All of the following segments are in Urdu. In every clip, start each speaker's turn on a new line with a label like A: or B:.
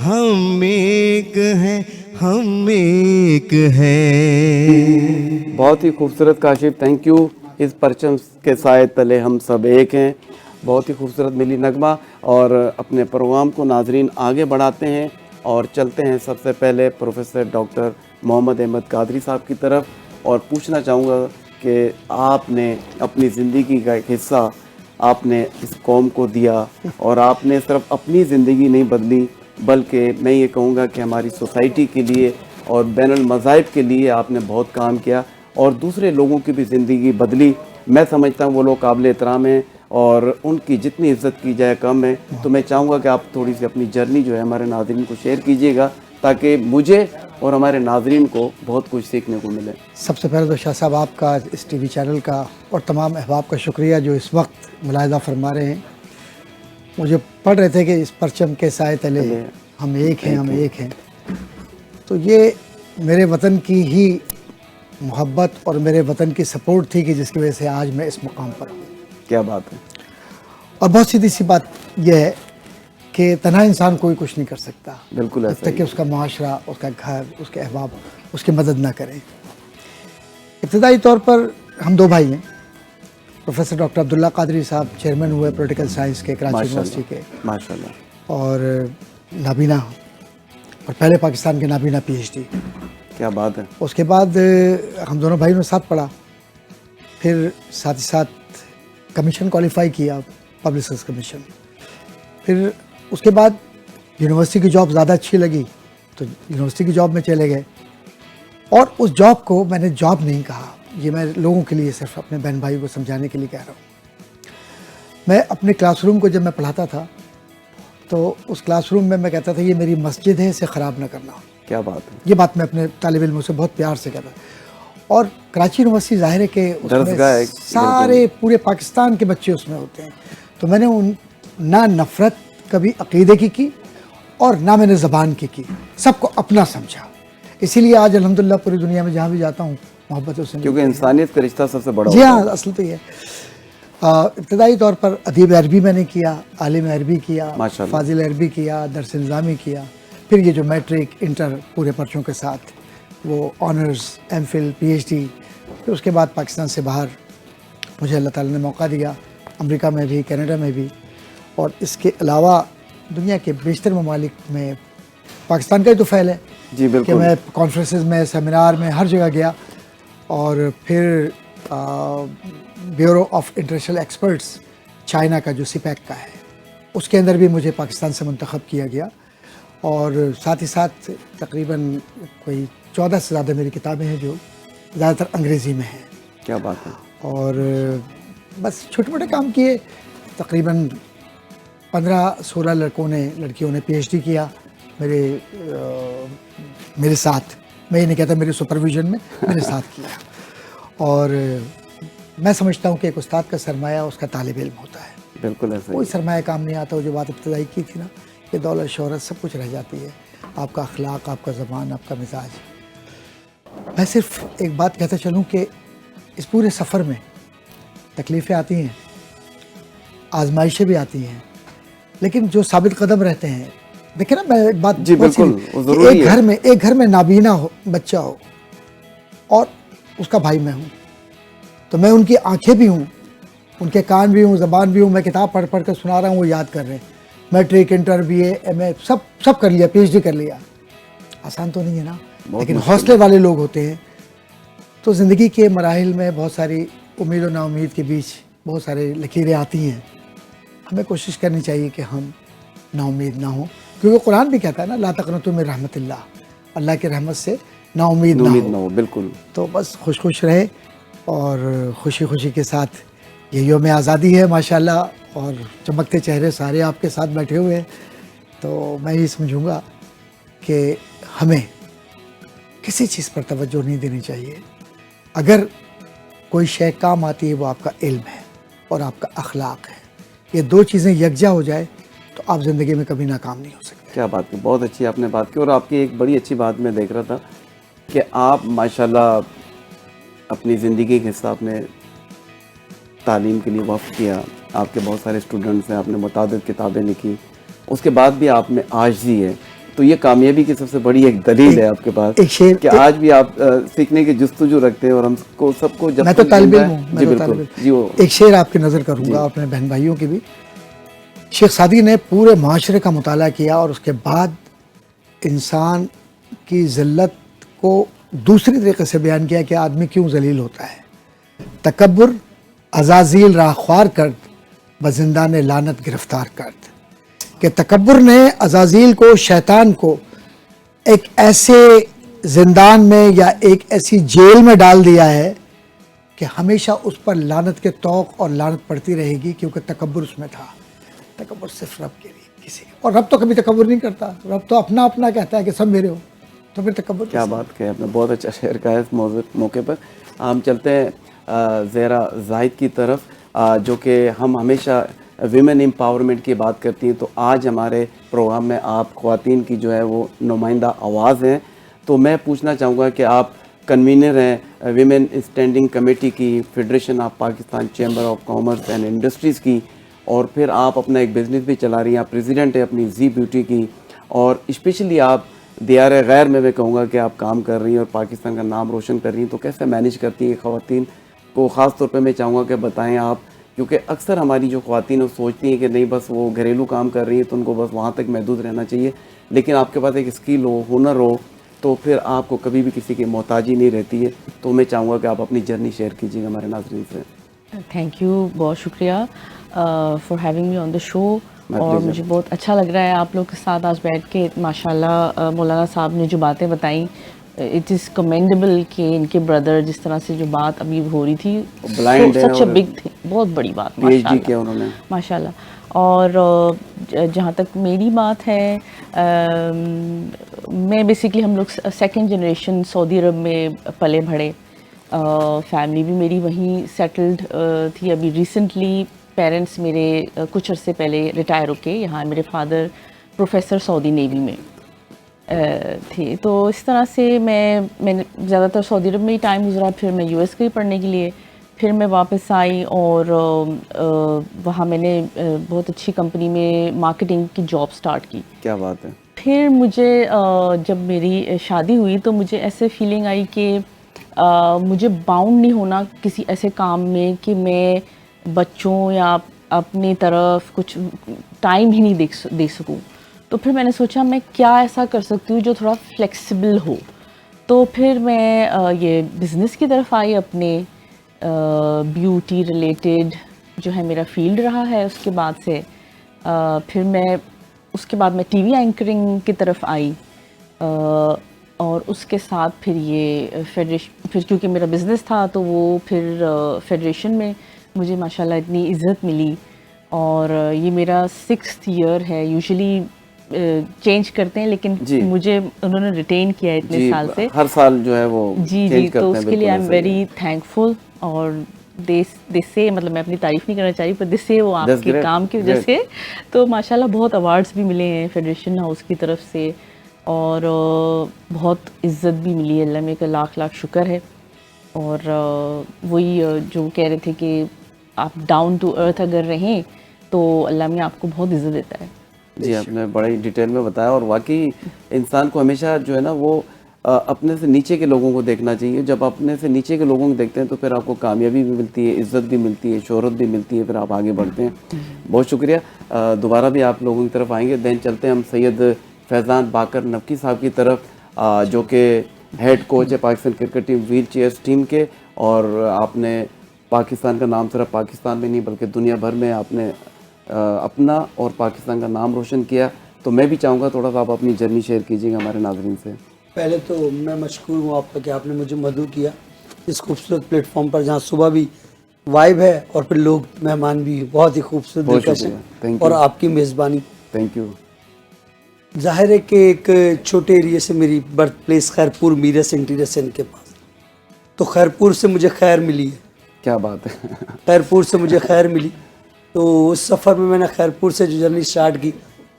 A: ہم ایک ہیں، ہم ایک ہیں.
B: بہت ہی خوبصورت کاشف، تھینک یو. اس پرچم کے سائے تلے ہم سب ایک ہیں. بہت ہی خوبصورت ملی نغمہ. اور اپنے پروگرام کو ناظرین آگے بڑھاتے ہیں اور چلتے ہیں سب سے پہلے پروفیسر ڈاکٹر محمد احمد قادری صاحب کی طرف، اور پوچھنا چاہوں گا کہ آپ نے اپنی زندگی کا ایک حصہ آپ نے اس قوم کو دیا، اور آپ نے صرف اپنی زندگی نہیں بدلی بلکہ میں یہ کہوں گا کہ ہماری سوسائٹی کے لیے اور بین المذاہب کے لیے آپ نے بہت کام کیا اور دوسرے لوگوں کی بھی زندگی بدلی. میں سمجھتا ہوں وہ لوگ قابل احترام ہیں اور ان کی جتنی عزت کی جائے کم ہے. تو میں چاہوں گا کہ آپ تھوڑی سی اپنی جرنی جو ہے ہمارے ناظرین کو شیئر کیجیے گا تاکہ مجھے اور ہمارے ناظرین کو بہت کچھ سیکھنے کو ملے.
C: سب سے پہلے تو شاہ صاحب آپ کا اس ٹی وی چینل کا اور تمام احباب کا شکریہ جو اس وقت ملاحظہ فرما رہے ہیں. مجھے پڑھ رہے تھے کہ اس پرچم کے سائے تلے ہم ایک ہیں، ہم ایک ہیں. تو یہ میرے وطن کی ہی محبت اور میرے وطن کی سپورٹ تھی کہ جس کی وجہ سے آج میں اس مقام پر ہوں.
B: کیا بات ہے.
C: اور بہت سیدھی سی بات یہ ہے کہ تنہا انسان کوئی کچھ نہیں کر سکتا
B: بالکل
C: جب
B: ایسا
C: تک کہ اس کا معاشرہ، اس کا گھر، اس کے احباب اس کی مدد نہ کریں. ابتدائی طور پر ہم دو بھائی ہیں. پروفیسر ڈاکٹر عبداللہ قادری صاحب چیئرمین ہوئے پولیٹیکل سائنس کے کراچی یونیورسٹی کے،
B: ماشاء اللہ.
C: اور نابینا اور پہلے پاکستان کے نابینا پی ایچ ڈی.
B: کیا بات ہے.
C: اس کے بعد ہم دونوں بھائیوں نے ساتھ پڑھا، پھر ساتھ ہی ساتھ کمیشن کوالیفائی کیا، پبلسرز کمیشن. پھر اس کے بعد یونیورسٹی کی جاب زیادہ اچھی لگی تو یونیورسٹی کی جاب میں چلے گئے. اور اس جاب کو میں نے جاب نہیں کہا، یہ میں لوگوں کے لیے صرف اپنے بہن بھائی کو سمجھانے کے لیے کہہ رہا ہوں. میں اپنے کلاس روم کو جب میں پڑھاتا تھا تو اس کلاس روم میں میں کہتا تھا یہ میری مسجد ہے، اسے خراب نہ کرنا.
B: کیا بات ہے.
C: یہ بات میں اپنے طالب علموں سے بہت پیار سے کہتا. اور کراچی یونیورسٹی ظاہر ہے کہ اس میں سارے پورے پاکستان کے بچے اس میں ہوتے ہیں، تو میں نے نہ نفرت کبھی عقیدے کی اور نہ میں نے زبان کی، سب کو اپنا سمجھا. اسی لیے آج الحمدللہ پوری دنیا میں جہاں بھی جاتا ہوں محبتوں سے،
B: کیونکہ انسانیت کا رشتہ سب سے بڑا
C: جی
B: ہوتا
C: ہاں اصل تو یہ ہے. ابتدائی طور پر ادیب عربی میں نے کیا، عالم عربی کیا،
B: ماشاءاللہ.
C: فاضل عربی کیا، درس نظامی کیا. پھر یہ جو میٹرک انٹر پورے پرچوں کے ساتھ وہ honours, M Phil, P H D. پھر اس کے بعد پاکستان سے باہر مجھے اللہ تعالیٰ نے موقع دیا، امریکہ میں بھی، کینیڈا میں بھی، اور اس کے علاوہ دنیا کے بیشتر ممالک میں پاکستان کا ہی تو فعل ہے
B: جی
C: کہ
B: بالکل.
C: میں کانفرنسز میں، سیمینار میں، ہر جگہ گیا. اور پھر bureau of international experts China کا جو سی پیک کا ہے اس کے اندر بھی مجھے پاکستان سے منتخب کیا گیا. اور ساتھ ہی ساتھ تقریباً کوئی 14 سے زیادہ میری کتابیں ہیں جو زیادہ تر انگریزی میں ہیں.
B: کیا بات ہے.
C: اور بس چھوٹے موٹے کام کیے. تقریباً 15-16 لڑکیوں نے پی ایچ ڈی کیا میرے ساتھ. میں یہ نہیں کہتا میرے سپرویژن میں، میرے ساتھ کیا. اور میں سمجھتا ہوں کہ ایک استاد کا سرمایہ اس کا طالب علم ہوتا ہے.
B: بالکل ایسا
C: کوئی سرمایہ کام نہیں آتا. وہ جو بات ابتدائی کی تھی نا کہ دولت شہرت سب کچھ رہ جاتی ہے، آپ کا اخلاق، آپ کا زبان، آپ کا مزاج. میں صرف ایک بات کہتا چلوں کہ اس پورے سفر میں تکلیفیں آتی ہیں، آزمائشیں بھی آتی ہیں، لیکن جو ثابت قدم رہتے ہیں. دیکھیں نا میں ایک بات
B: جی بالکل
C: ایک گھر میں نابینا ہو بچہ ہو اور اس کا بھائی میں ہوں، تو میں ان کی آنکھیں بھی ہوں، ان کے کان بھی ہوں، زبان بھی ہوں. میں کتاب پڑھ کر سنا رہا ہوں، وہ یاد کر رہے ہیں. Matric, inter, B A, M A سب کر لیا، پی ایچ ڈی کر لیا. آسان تو نہیں ہے نا، لیکن حوصلے والے لوگ ہوتے ہیں. تو زندگی کے مراحل میں بہت ساری امید و نا امید کے بیچ بہت سارے لکیریں آتی ہیں. ہمیں کوشش کرنی چاہیے کہ ہم نا امید نہ ہوں، کیونکہ قرآن بھی کہتا ہے نا لا تقنطوا من رحمت اللہ، اللہ کی رحمت سے نا امید نہ ہو.
B: بالکل.
C: تو بس خوش رہے اور خوشی کے ساتھ یہ یوم آزادی ہے ماشاءاللہ، اور چمکتے چہرے سارے آپ کے ساتھ بیٹھے ہوئے ہیں. تو میں یہ سمجھوں گا کہ ہمیں کسی چیز پر توجہ نہیں دینی چاہیے. اگر کوئی شے کام آتی ہے وہ آپ کا علم ہے اور آپ کا اخلاق ہے. یہ دو چیزیں یکجا ہو جائے تو آپ زندگی میں کبھی ناکام نہیں ہو سکتے.
B: کیا بات کی، بہت اچھی آپ نے بات کی. اور آپ کی ایک بڑی اچھی بات میں دیکھ رہا تھا کہ آپ ماشاءاللہ اپنی زندگی کے حصہ آپ نے تعلیم کے لیے وقف کیا. آپ کے بہت سارے اسٹوڈنٹس ہیں، آپ نے متعدد کتابیں لکھی. اس کے بعد بھی آپ میں عاجزی ہے. تو یہ کامیابی کی سب سے بڑی ایک دلیل ہے آپ کے پاس
C: ایک شعر
B: کہ آج بھی آپ سیکھنے کی جستجو رکھتے ہیں, اور ہم کو سب کو جب
C: میں تو طالب علم ہوں,
B: جی بالکل جی وہ
C: ایک شعر آپ کی نظر کروں گا اپنے بہن بھائیوں کی بھی. شیخ سعدی نے پورے معاشرے کا مطالعہ کیا اور اس کے بعد انسان کی ذلت کو دوسری طریقے سے بیان کیا کہ آدمی کیوں ذلیل ہوتا ہے. تکبر عزازیل راہ خوار کرد بزندان لعنت گرفتار کرد, کہ تکبر نے عزازیل کو, شیطان کو ایک ایسے زندان میں یا ایک ایسی جیل میں ڈال دیا ہے کہ ہمیشہ اس پر لعنت کے طوق اور لعنت پڑتی رہے گی, کیونکہ تکبر اس میں تھا. تکبر صرف رب کے لیے, کسی اور رب تو کبھی تکبر نہیں کرتا, رب تو اپنا اپنا کہتا ہے کہ سب میرے ہو, تو پھر تکبر
B: کیا بات کہی آپ نے, بہت اچھا شعر کہا ہے اس موقع پر. ہم چلتے ہیں زہرا زاہد کی طرف, جو کہ ہم ہمیشہ ویمن امپاورمنٹ کی بات کرتی ہیں, تو آج ہمارے پروگرام میں آپ خواتین کی جو ہے وہ نمائندہ آواز ہیں. تو میں پوچھنا چاہوں گا کہ آپ کنوینر ہیں ویمن اسٹینڈنگ کمیٹی کی, federation of Pakistan chamber of commerce and industries کی, اور پھر آپ اپنا ایک بزنس بھی چلا رہی ہیں, آپ پریزیڈنٹ ہیں اپنی زی بیوٹی کی, اور اسپیشلی آپ دیار غیر میں کہوں گا کہ آپ کام کر رہی ہیں اور پاکستان کا نام روشن کر رہی ہیں. تو کیسے مینیج کرتی ہیں خواتین کو, خاص طور پہ میں چاہوں گا کہ بتائیں آپ, کیونکہ اکثر ہماری جو خواتین وہ سوچتی ہیں کہ نہیں بس وہ گھریلو کام کر رہی ہیں تو ان کو بس وہاں تک محدود رہنا چاہیے, لیکن آپ کے پاس ایک اسکل ہو, ہنر ہو, تو پھر آپ کو کبھی بھی کسی کی محتاجی نہیں رہتی ہے. تو میں چاہوں گا کہ آپ اپنی جرنی شیئر کیجیے ہمارے ناظرین سے.
D: تھینک یو, بہت شکریہ فار ہیونگ می آن دا شو, اور مجھے بہت اچھا لگ رہا ہے آپ لوگ کے ساتھ آج بیٹھ کے. ماشاء اللہ مولانا صاحب نے جو باتیں بتائیں, اٹ از کمینڈیبل کہ ان کے بردر جس طرح سے جو بات ابھی ہو رہی تھی, سچ اے بگ تھنگ, بہت بڑی بات, ماشاء اللہ,
B: کیا انہوں نے
D: ماشاء اللہ. اور جہاں تک میری بات ہے, میں بیسکلی ہم لوگ سیکنڈ جنریشن سعودی عرب میں پلے بڑھے, فیملی بھی میری وہیں سیٹلڈ تھی. ابھی ریسنٹلی پیرنٹس میرے کچھ عرصے پہلے ریٹائر ہو کے, یہاں میرے فادر پروفیسر سعودی نیوی میں تھے. تو اس طرح سے میں نے زیادہ تر سعودی عرب میں ہی ٹائم گزرا, پھر میں یو ایس گئی پڑھنے کے لیے, پھر میں واپس آئی اور وہاں میں نے بہت اچھی کمپنی میں مارکیٹنگ کی جاب سٹارٹ کی.
B: کیا بات ہے.
D: پھر مجھے جب میری شادی ہوئی تو مجھے ایسے فیلنگ آئی کہ مجھے باؤنڈ نہیں ہونا کسی ایسے کام میں کہ میں بچوں یا اپنی طرف کچھ ٹائم ہی نہیں دے سکوں. تو پھر میں نے سوچا میں کیا ایسا کر سکتی ہوں جو تھوڑا فلیکسیبل ہو. تو پھر میں یہ بزنس کی طرف آئی, اپنے بیوٹی ریلیٹڈ جو ہے میرا فیلڈ رہا ہے. اس کے بعد سے پھر اس کے بعد میں ٹی وی اینکرنگ کی طرف آئی, اور اس کے ساتھ پھر یہ فیڈریشن, پھر کیونکہ میرا بزنس تھا تو وہ پھر فیڈریشن میں مجھے ماشاءاللہ اتنی عزت ملی, اور یہ میرا 6th ایئر ہے. یوزلی چینج کرتے ہیں لیکن مجھے انہوں نے ریٹین کیا ہے اتنے سال سے,
B: ہر سال جو ہے وہ
D: جی تو اس کے لیے آئی ایم ویری تھینک فل. اور دس سے مطلب میں اپنی تعریف نہیں کرنا چاہ رہی, پر دس سے وہ آپ کے کام کی وجہ سے, تو ماشاءاللہ بہت ایوارڈس بھی ملے ہیں فیڈریشن ہاؤس کی طرف سے, اور بہت عزت بھی ملی ہے. اللہ میں کا لاکھ لاکھ شکر ہے. اور وہی جو کہہ رہے تھے کہ آپ ڈاؤن ٹو ارتھ اگر رہیں تو اللہ میں آپ کو بہت عزت دیتا ہے.
B: جی آپ نے بڑی ڈیٹیل میں بتایا, اور واقعی انسان کو ہمیشہ جو ہے نا وہ اپنے سے نیچے کے لوگوں کو دیکھنا چاہیے. جب اپنے سے نیچے کے لوگوں کو دیکھتے ہیں تو پھر آپ کو کامیابی بھی ملتی ہے, عزت بھی ملتی ہے, شہرت بھی ملتی ہے, پھر آپ آگے بڑھتے ہیں. بہت شکریہ. دوبارہ بھی آپ لوگوں کی طرف آئیں گے. دین چلتے ہیں ہم سید فیضان باقر نقوی صاحب کی طرف, جو کہ ہیڈ کوچ ہے Pakistan cricket team wheelchairs team کے, اور آپ نے پاکستان کا نام صرف پاکستان میں نہیں بلکہ دنیا بھر میں آپ نے اپنا اور پاکستان کا نام روشن کیا. تو میں بھی چاہوں گا تھوڑا سا آپ اپنی جرنی شیئر کیجیے گا ہمارے ناظرین سے.
E: پہلے تو میں مشکور ہوں آپ کا کہ آپ نے مجھے مدعو کیا اس خوبصورت پلیٹ فارم پر, جہاں صبح بھی وائب ہے اور پھر لوگ مہمان بھی بہت ہی خوبصورت دلکش ہیں, اور آپ کی میزبانی.
B: Thank you.
E: ظاہر ہے کہ ایک چھوٹے ایریے سے میری birth place Khairpur Mirs interior Sindh کے پاس, تو خیرپور سے مجھے خیر ملی ہے.
B: کیا بات ہے.
E: خیرپور سے مجھے خیر ملی. تو اس سفر میں نے خیرپور سے جو جرنی سٹارٹ کی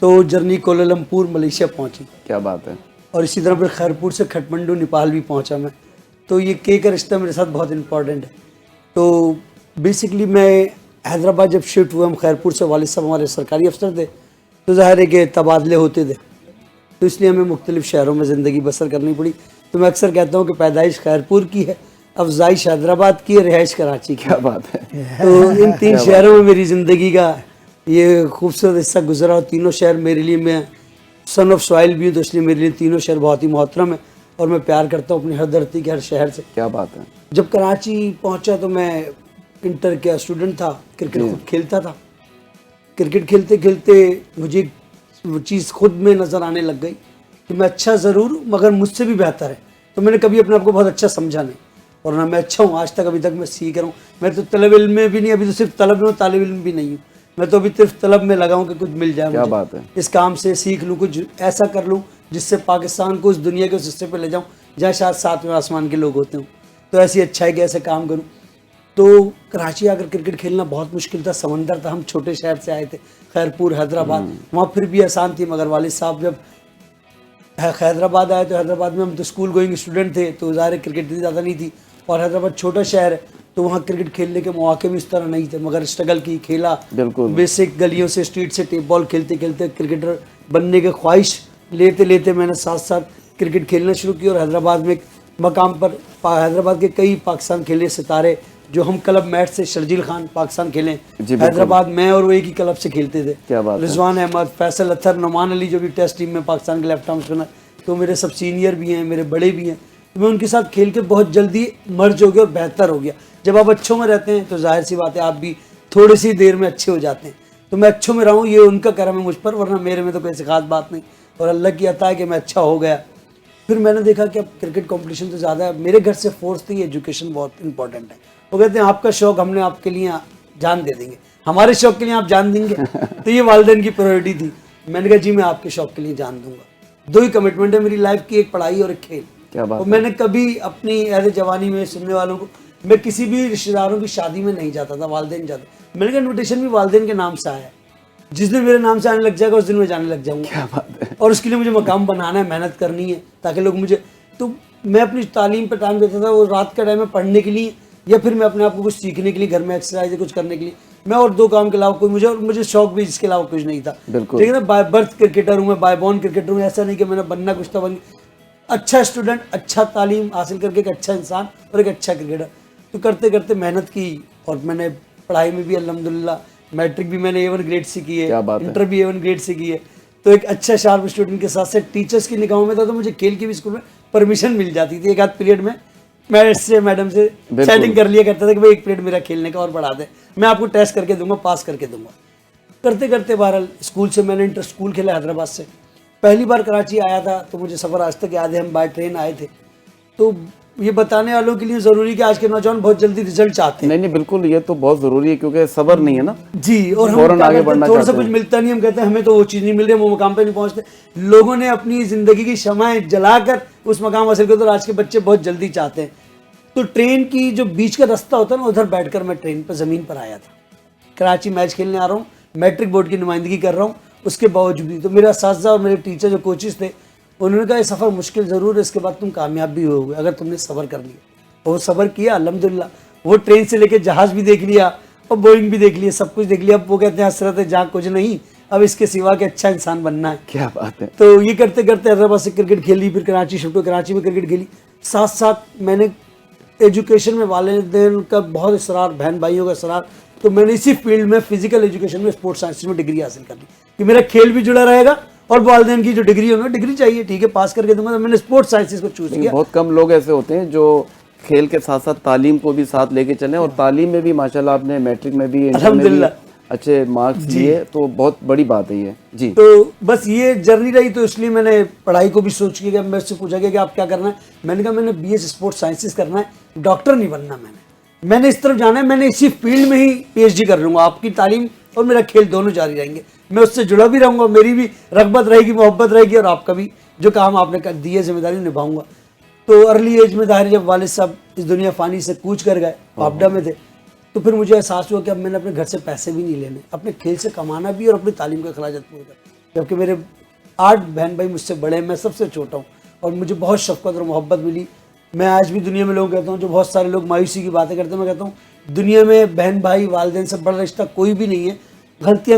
E: تو جرنی کوالالمپور ملیشیا پہنچی.
B: کیا بات ہے.
E: اور اسی طرح پھر خیرپور سے کھٹمنڈو نیپال بھی پہنچا میں. تو یہ کے کا رشتہ میرے ساتھ بہت امپورٹنٹ ہے. تو بیسکلی میں حیدرآباد جب شفٹ ہوئے, ہم خیرپور سے والد صاحب ہمارے سرکاری افسر تھے, تو ظاہر ہے کہ تبادلے ہوتے تھے. تو اس لیے ہمیں مختلف شہروں میں زندگی بسر کرنی پڑی. تو میں اکثر کہتا ہوں کہ پیدائش خیرپور کی ہے, افزائش حیدرآباد کی ہے, رہائش کراچی کی.
B: کیا بات ہے.
E: تو ان 3 شہروں میں میری زندگی کا یہ خوبصورت حصہ گزرا, اور تینوں شہر میرے لیے, میں سن آف سوائل بھی ہوں تو اس لیے میرے لیے تینوں شہر بہت ہی محترم ہیں, اور میں پیار کرتا ہوں اپنی ہر دھرتی کے ہر شہر سے.
B: کیا بات ہے.
E: جب کراچی پہنچا تو میں انٹر کا اسٹوڈنٹ تھا, کرکٹ خود کھیلتا تھا. کرکٹ کھیلتے کھیلتے مجھے وہ چیز خود میں نظر آنے لگ گئی کہ میں اچھا ضرور ہوں مگر مجھ سے بھی بہتر ہے. تو میں نے کبھی اپنے آپ کو بہت اچھا سمجھا نہیں, اور نہ میں اچھا ہوں آج تک, ابھی تک میں سیکھ رہا ہوں. میں تو طلب علم میں بھی نہیں, ابھی تو صرف طلب میں, طالب علم بھی نہیں ہوں. میں تو ابھی صرف طلب میں لگا ہوں کہ کچھ مل جائے
B: کیا
E: مجھے,
B: بات ہے.
E: اس کام سے سیکھ لوں, کچھ ایسا کر لوں جس سے پاکستان کو اس دنیا کے اس حصے پہ لے جاؤں جہاں شاید 7ویں آسمان کے لوگ ہوتے ہوں. تو ایسی اچھا ہے کہ ایسے کام کروں. تو کراچی آ کر کرکٹ کھیلنا بہت مشکل تھا, سمندر تھا. ہم چھوٹے شہر سے آئے تھے, خیرپور حیدرآباد. وہاں پھر بھی آسان تھی, مگر والد صاحب جب حیدرآباد آئے تو حیدرآباد میں ہم تو اسکول گوئنگ اسٹوڈنٹ تھے, تو ظاہر کرکٹ اتنی زیادہ نہیں تھی, اور حیدرآباد چھوٹا شہر ہے تو وہاں کرکٹ کھیلنے کے مواقع بھی اس طرح نہیں تھے. مگر اسٹرگل کی, کھیلا,
B: بالکل
E: بیسک گلیوں سے, اسٹریٹ سے ٹیپ بال کھیلتے کھیلتے کرکٹر بننے کے خواہش لیتے لیتے میں نے ساتھ ساتھ کرکٹ کھیلنا شروع کیا. اور حیدرآباد میں ایک مقام پر حیدرآباد کے کئی پاکستان کھیلے سطارے جو ہم کلب میٹ سے, شرجیل خان پاکستان کھیلیں حیدرآباد میں, اور وہ ایک ہی کلب سے کھیلتے تھے. رضوان احمد, فیصل اطہر, نعمان علی جو بھی ٹیسٹ ٹیم میں پاکستان کے لیفٹ آرم اسپنر, تو میرے سب سینئر بھی ہیں, میرے بڑے بھی ہیں. تو میں ان کے ساتھ کھیل کے بہت جلدی مرج ہو گیا اور بہتر ہو گیا. جب آپ اچھوں میں رہتے ہیں تو ظاہر سی بات ہے آپ بھی تھوڑی سی دیر میں اچھے ہو جاتے ہیں. تو میں اچھوں میں رہا ہوں, یہ ان کا کرم ہے مجھ پر, ورنہ میرے میں تو کوئی خاص بات نہیں, اور اللہ کی عطا ہے کہ میں اچھا ہو گیا. پھر میں نے دیکھا کہ اب کرکٹ کمپٹیشن تو زیادہ ہے. میرے گھر سے فورس تھی ایجوکیشن بہت امپورٹنٹ ہے. وہ کہتے ہیں آپ کا شوق ہم نے آپ کے لیے جان دے دیں گے, ہمارے شوق کے لیے آپ جان دیں گے. تو یہ والدین کی پرائورٹی تھی. میں نے کہا جی میں آپ کے شوق کے لیے جان دوں گا. 2 ہی کمٹمنٹ ہے میری لائف کی, ایک پڑھائی اور ایک کھیل. اور میں نے کبھی اپنی ایز جوانی میں سننے والوں کو, میں کسی بھی رشتہ داروں کی شادی میں نہیں جاتا تھا, والدین جاتے. میں نے کہا انویٹیشن بھی والدین کے نام سے آیا ہے, جس دن میرے نام سے آنے لگ جائے گا اس دن میں جانے لگ جاؤں گا. اور اس کے لیے مجھے مقام بنانا ہے, محنت کرنی ہے تاکہ لوگ مجھے. تو میں اپنی تعلیم پہ ٹائم دیتا تھا, وہ رات کا ٹائم ہے پڑھنے کے لیے, یا پھر میں اپنے آپ کو کچھ سیکھنے کے لیے, گھر میں ایکسرسائز کچھ کرنے کے لیے. میں اور 2 کام کے علاوہ کوئی مجھے شوق بھی اس کے علاوہ کچھ نہیں تھا. ٹھیک ہے نا, بائی برتھ کرکٹر ہوں میں, بائی بورن کرکٹر ہوں. ایسا نہیں کہ میں نے بننا کچھ تھا, اچھا اسٹوڈنٹ, اچھا تعلیم حاصل کر کے ایک اچھا انسان اور ایک اچھا کرکٹر. تو کرتے کرتے محنت کی, اور میں نے پڑھائی میں بھی الحمدللہ میٹرک بھی میں نے A1 گریڈ سے کی ہے, انٹر بھی A1 گریڈ سے کی ہے. تو ایک اچھا شارپ اسٹوڈنٹ کے ساتھ ساتھ ٹیچرس کی نگاہوں میں تھا, تو مجھے کھیل کی بھی اسکول میں پرمیشن مل جاتی تھی. ایک آدھ پیریڈ میں میڈم سے سیٹنگ کر لیا کرتا تھا کہ بھائی ایک پیریڈ میرا کھیلنے کا اور بڑھا دیں, میں آپ کو ٹیسٹ کر کے دوں گا, پاس کر کے دوں گا. کرتے کرتے بہرحال اسکول سے میں نے انٹر اسکول کھیلا حیدرآباد سے. پہلی بار کراچی آیا تھا تو مجھے سفر آج تک یاد ہے, ہم بائی ٹرین آئے تھے. تو یہ بتانے والوں کے لیے ضروری کہ آج کے نوجوان بہت جلدی رزلٹ چاہتے ہیں.
B: نہیں بالکل, یہ تو بہت ضروری ہے کیونکہ صبر نہیں ہے نا
E: جی, اور ہم آگے بڑھنا تھوڑا سا کچھ ملتا نہیں, ہم کہتے ہیں ہمیں تو وہ چیز نہیں مل رہی, ہم وہ مقام پہ نہیں پہنچتے. لوگوں نے اپنی زندگی کی شمعیں جلا کر اس مقام حاصل کیا, تو آج کے بچے بہت جلدی چاہتے ہیں. تو ٹرین کی جو بیچ کا رستہ ہوتا ہے نا, ادھر بیٹھ کر میں ٹرین پر زمین پر آیا تھا. کراچی میچ کھیلنے آ رہا ہوں, میٹرک بورڈ کی نمائندگی کر رہا ہوں. اس کے باوجود بھی تو میرا اساتذہ اور میرے ٹیچر جو کوچز تھے, انہوں نے کہا یہ سفر مشکل ضرور ہے, اس کے بعد تم کامیاب بھی ہوگے اگر تم نے صبر کر لیا. اور وہ صبر کیا الحمدللہ. وہ ٹرین سے لے کے جہاز بھی دیکھ لیا اور بوئنگ بھی دیکھ لیا, سب کچھ دیکھ لیا. اب وہ کہتے ہیں حسرت ہے جہاں کچھ نہیں, اب اس کے سوا کہ اچھا انسان بننا ہے.
B: کیا بات ہے.
E: تو یہ کرتے کرتے حیدرآباد سے کرکٹ کھیلی, پھر کراچی شفٹ ہو, کراچی میں کرکٹ کھیلی. ساتھ ساتھ میں نے ایجوکیشن میں والدین کا بہت اصرار, بہن بھائیوں کا اصرار, تو میں نے اسی فیلڈ میں فزیکل ایجوکیشن میں اسپورٹس سائنس میں ڈگری حاصل کر لی کہ میرا کھیل بھی جڑا رہے گا, اور والدین کی جو ڈگری ہے انہیں ڈگری چاہیے, ٹھیک ہے پاس کر کے دوں گا. تو میں نے اسپورٹس سائنسز کو چوز کیا.
B: بہت کم لوگ ایسے ہوتے ہیں جو کھیل کے ساتھ ساتھ تعلیم کو بھی ساتھ لے کے چلیں, اور تعلیم میں بھی ماشاءاللہ آپ نے میٹرک میں بھی
E: الحمدللہ
B: اچھے مارکس لیے, تو بہت بڑی بات ہے یہ. جی,
E: تو بس یہ جرنی رہی. تو اس لیے میں نے پڑھائی کو بھی سوچ کے, میں سے پوچھا گیا کہ آپ کیا کرنا ہے. میں نے کہا میں نے BS اسپورٹس سائنسز کرنا ہے, ڈاکٹر نہیں بننا. میں نے اس طرف جانا ہے, میں نے اسی فیلڈ میں ہی PhD کر لوں گا. آپ کی تعلیم اور میرا کھیل دونوں جاری رہیں گے, میں اس سے جڑا بھی رہوں گا, میری بھی رغبت رہے گی, محبت رہے گی, اور آپ کا بھی جو کام آپ نے دی ہے ذمہ داری نبھاؤں گا. تو ارلی ایج میں ظاہر جب والد صاحب اس دنیا فانی سے کوچ کر گئے, پاپڈا میں تھے, تو پھر مجھے احساس ہوا کہ اب میں نے اپنے گھر سے پیسے بھی نہیں لینے, اپنے کھیل سے کمانا بھی اور اپنی تعلیم کے اخراجات پورے کرنا. جبکہ میرے 8 بہن بھائی مجھ سے بڑے ہیں, میں سب سے چھوٹا ہوں, اور مجھے بہت شفقت اور محبت ملی. میں آج بھی دنیا میں لوگوں کہتا ہوں, جو بہت سارے لوگ مایوسی کی باتیں کرتے ہیں, میں کہتا ہوں دنیا میں بہن بھائی والدین سے بڑا رشتہ کوئی بھی نہیں ہے. غلطیاں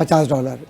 C: $50,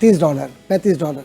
C: $30, $35।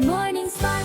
F: Morning Spot.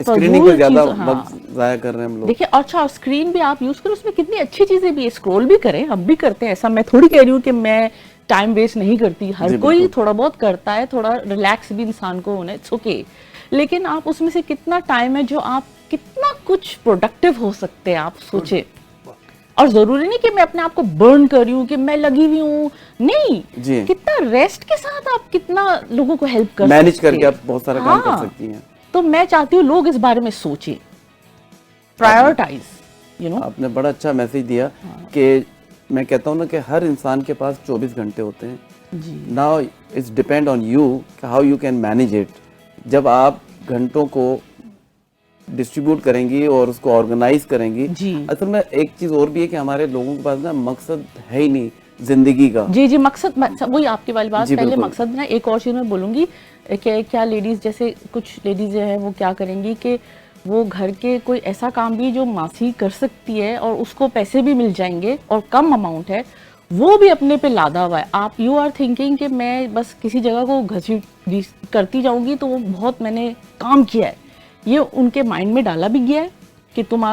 B: اسکریننگ پہ زیادہ
D: ہاں۔
B: وقت ضائع کر رہے ہیں ہم لوگ.
D: دیکھیں اچھا اسکرین بھی آپ یوز کرو, اس میں کتنی اچھی چیزیں بھی ہے, اسکرول بھی کریں, ہم بھی کرتے ہیں ایسا, میں تھوڑی کہہ رہی ہوں کہ میں ٹائم ویسٹ نہیں کرتی, ہر کوئی تھوڑا بہت کرتا ہے, تھوڑا ریلیکس بھی انسان کو ہونا ہے, اٹس اوکے, لیکن آپ اس میں سے کتنا ٹائم ہے جو آپ کتنا کچھ پروڈکٹیو ہو سکتے ہیں آپ سوچیں. اور ضروری نہیں کہ میں اپنے آپ کو برن کر رہی ہوں کہ میں لگی ہوئی ہوں, نہیں,
B: جی.
D: کتنا ریسٹ کے ساتھ آپ کتنا لوگوں کو ہیلپ کر سکتے ہیں,
B: مینج کر کے آپ بہت سارا کام کر سکتی ہیں.
D: تو میں چاہتی ہوں لوگ اس بارے میں سوچیں, پرائیورٹائز, یو نو.
B: آپ نے بڑا اچھا میسج دیا کہ میں کہتا ہوں نا کہ ہر انسان کے پاس 24 گھنٹے ہوتے ہیں. Now it's depend on you how you can manage it. جب آپ گھنٹوں کو ڈسٹریبیوٹ کریں گی اور اس کو آرگنائز کریں گی, اصل میں ایک چیز اور بھی ہے کہ ہمارے لوگوں کے پاس نا مقصد ہے ہی نہیں زندگی کا.
D: جی مقصد, وہی آپ کی والی بات, پہلے مقصد نا ایک اور چیز میں بولوں گی کہ کیا لیڈیز, جیسے کچھ لیڈیز جو ہیں وہ کیا کریں گی کہ وہ گھر کے کوئی ایسا کام بھی جو ماسی کر سکتی ہے اور اس کو پیسے بھی مل جائیں گے اور کم اماؤنٹ ہے, وہ بھی اپنے پہ لادا ہوا ہے. آپ یو آر تھنکنگ کہ میں بس کسی جگہ کو گھسیٹ کرتی جاؤں گی تو وہ بہت میں نے کام کیا ہے, یہ ان کے مائنڈ میں ڈالا بھی گیا ہے کہ تم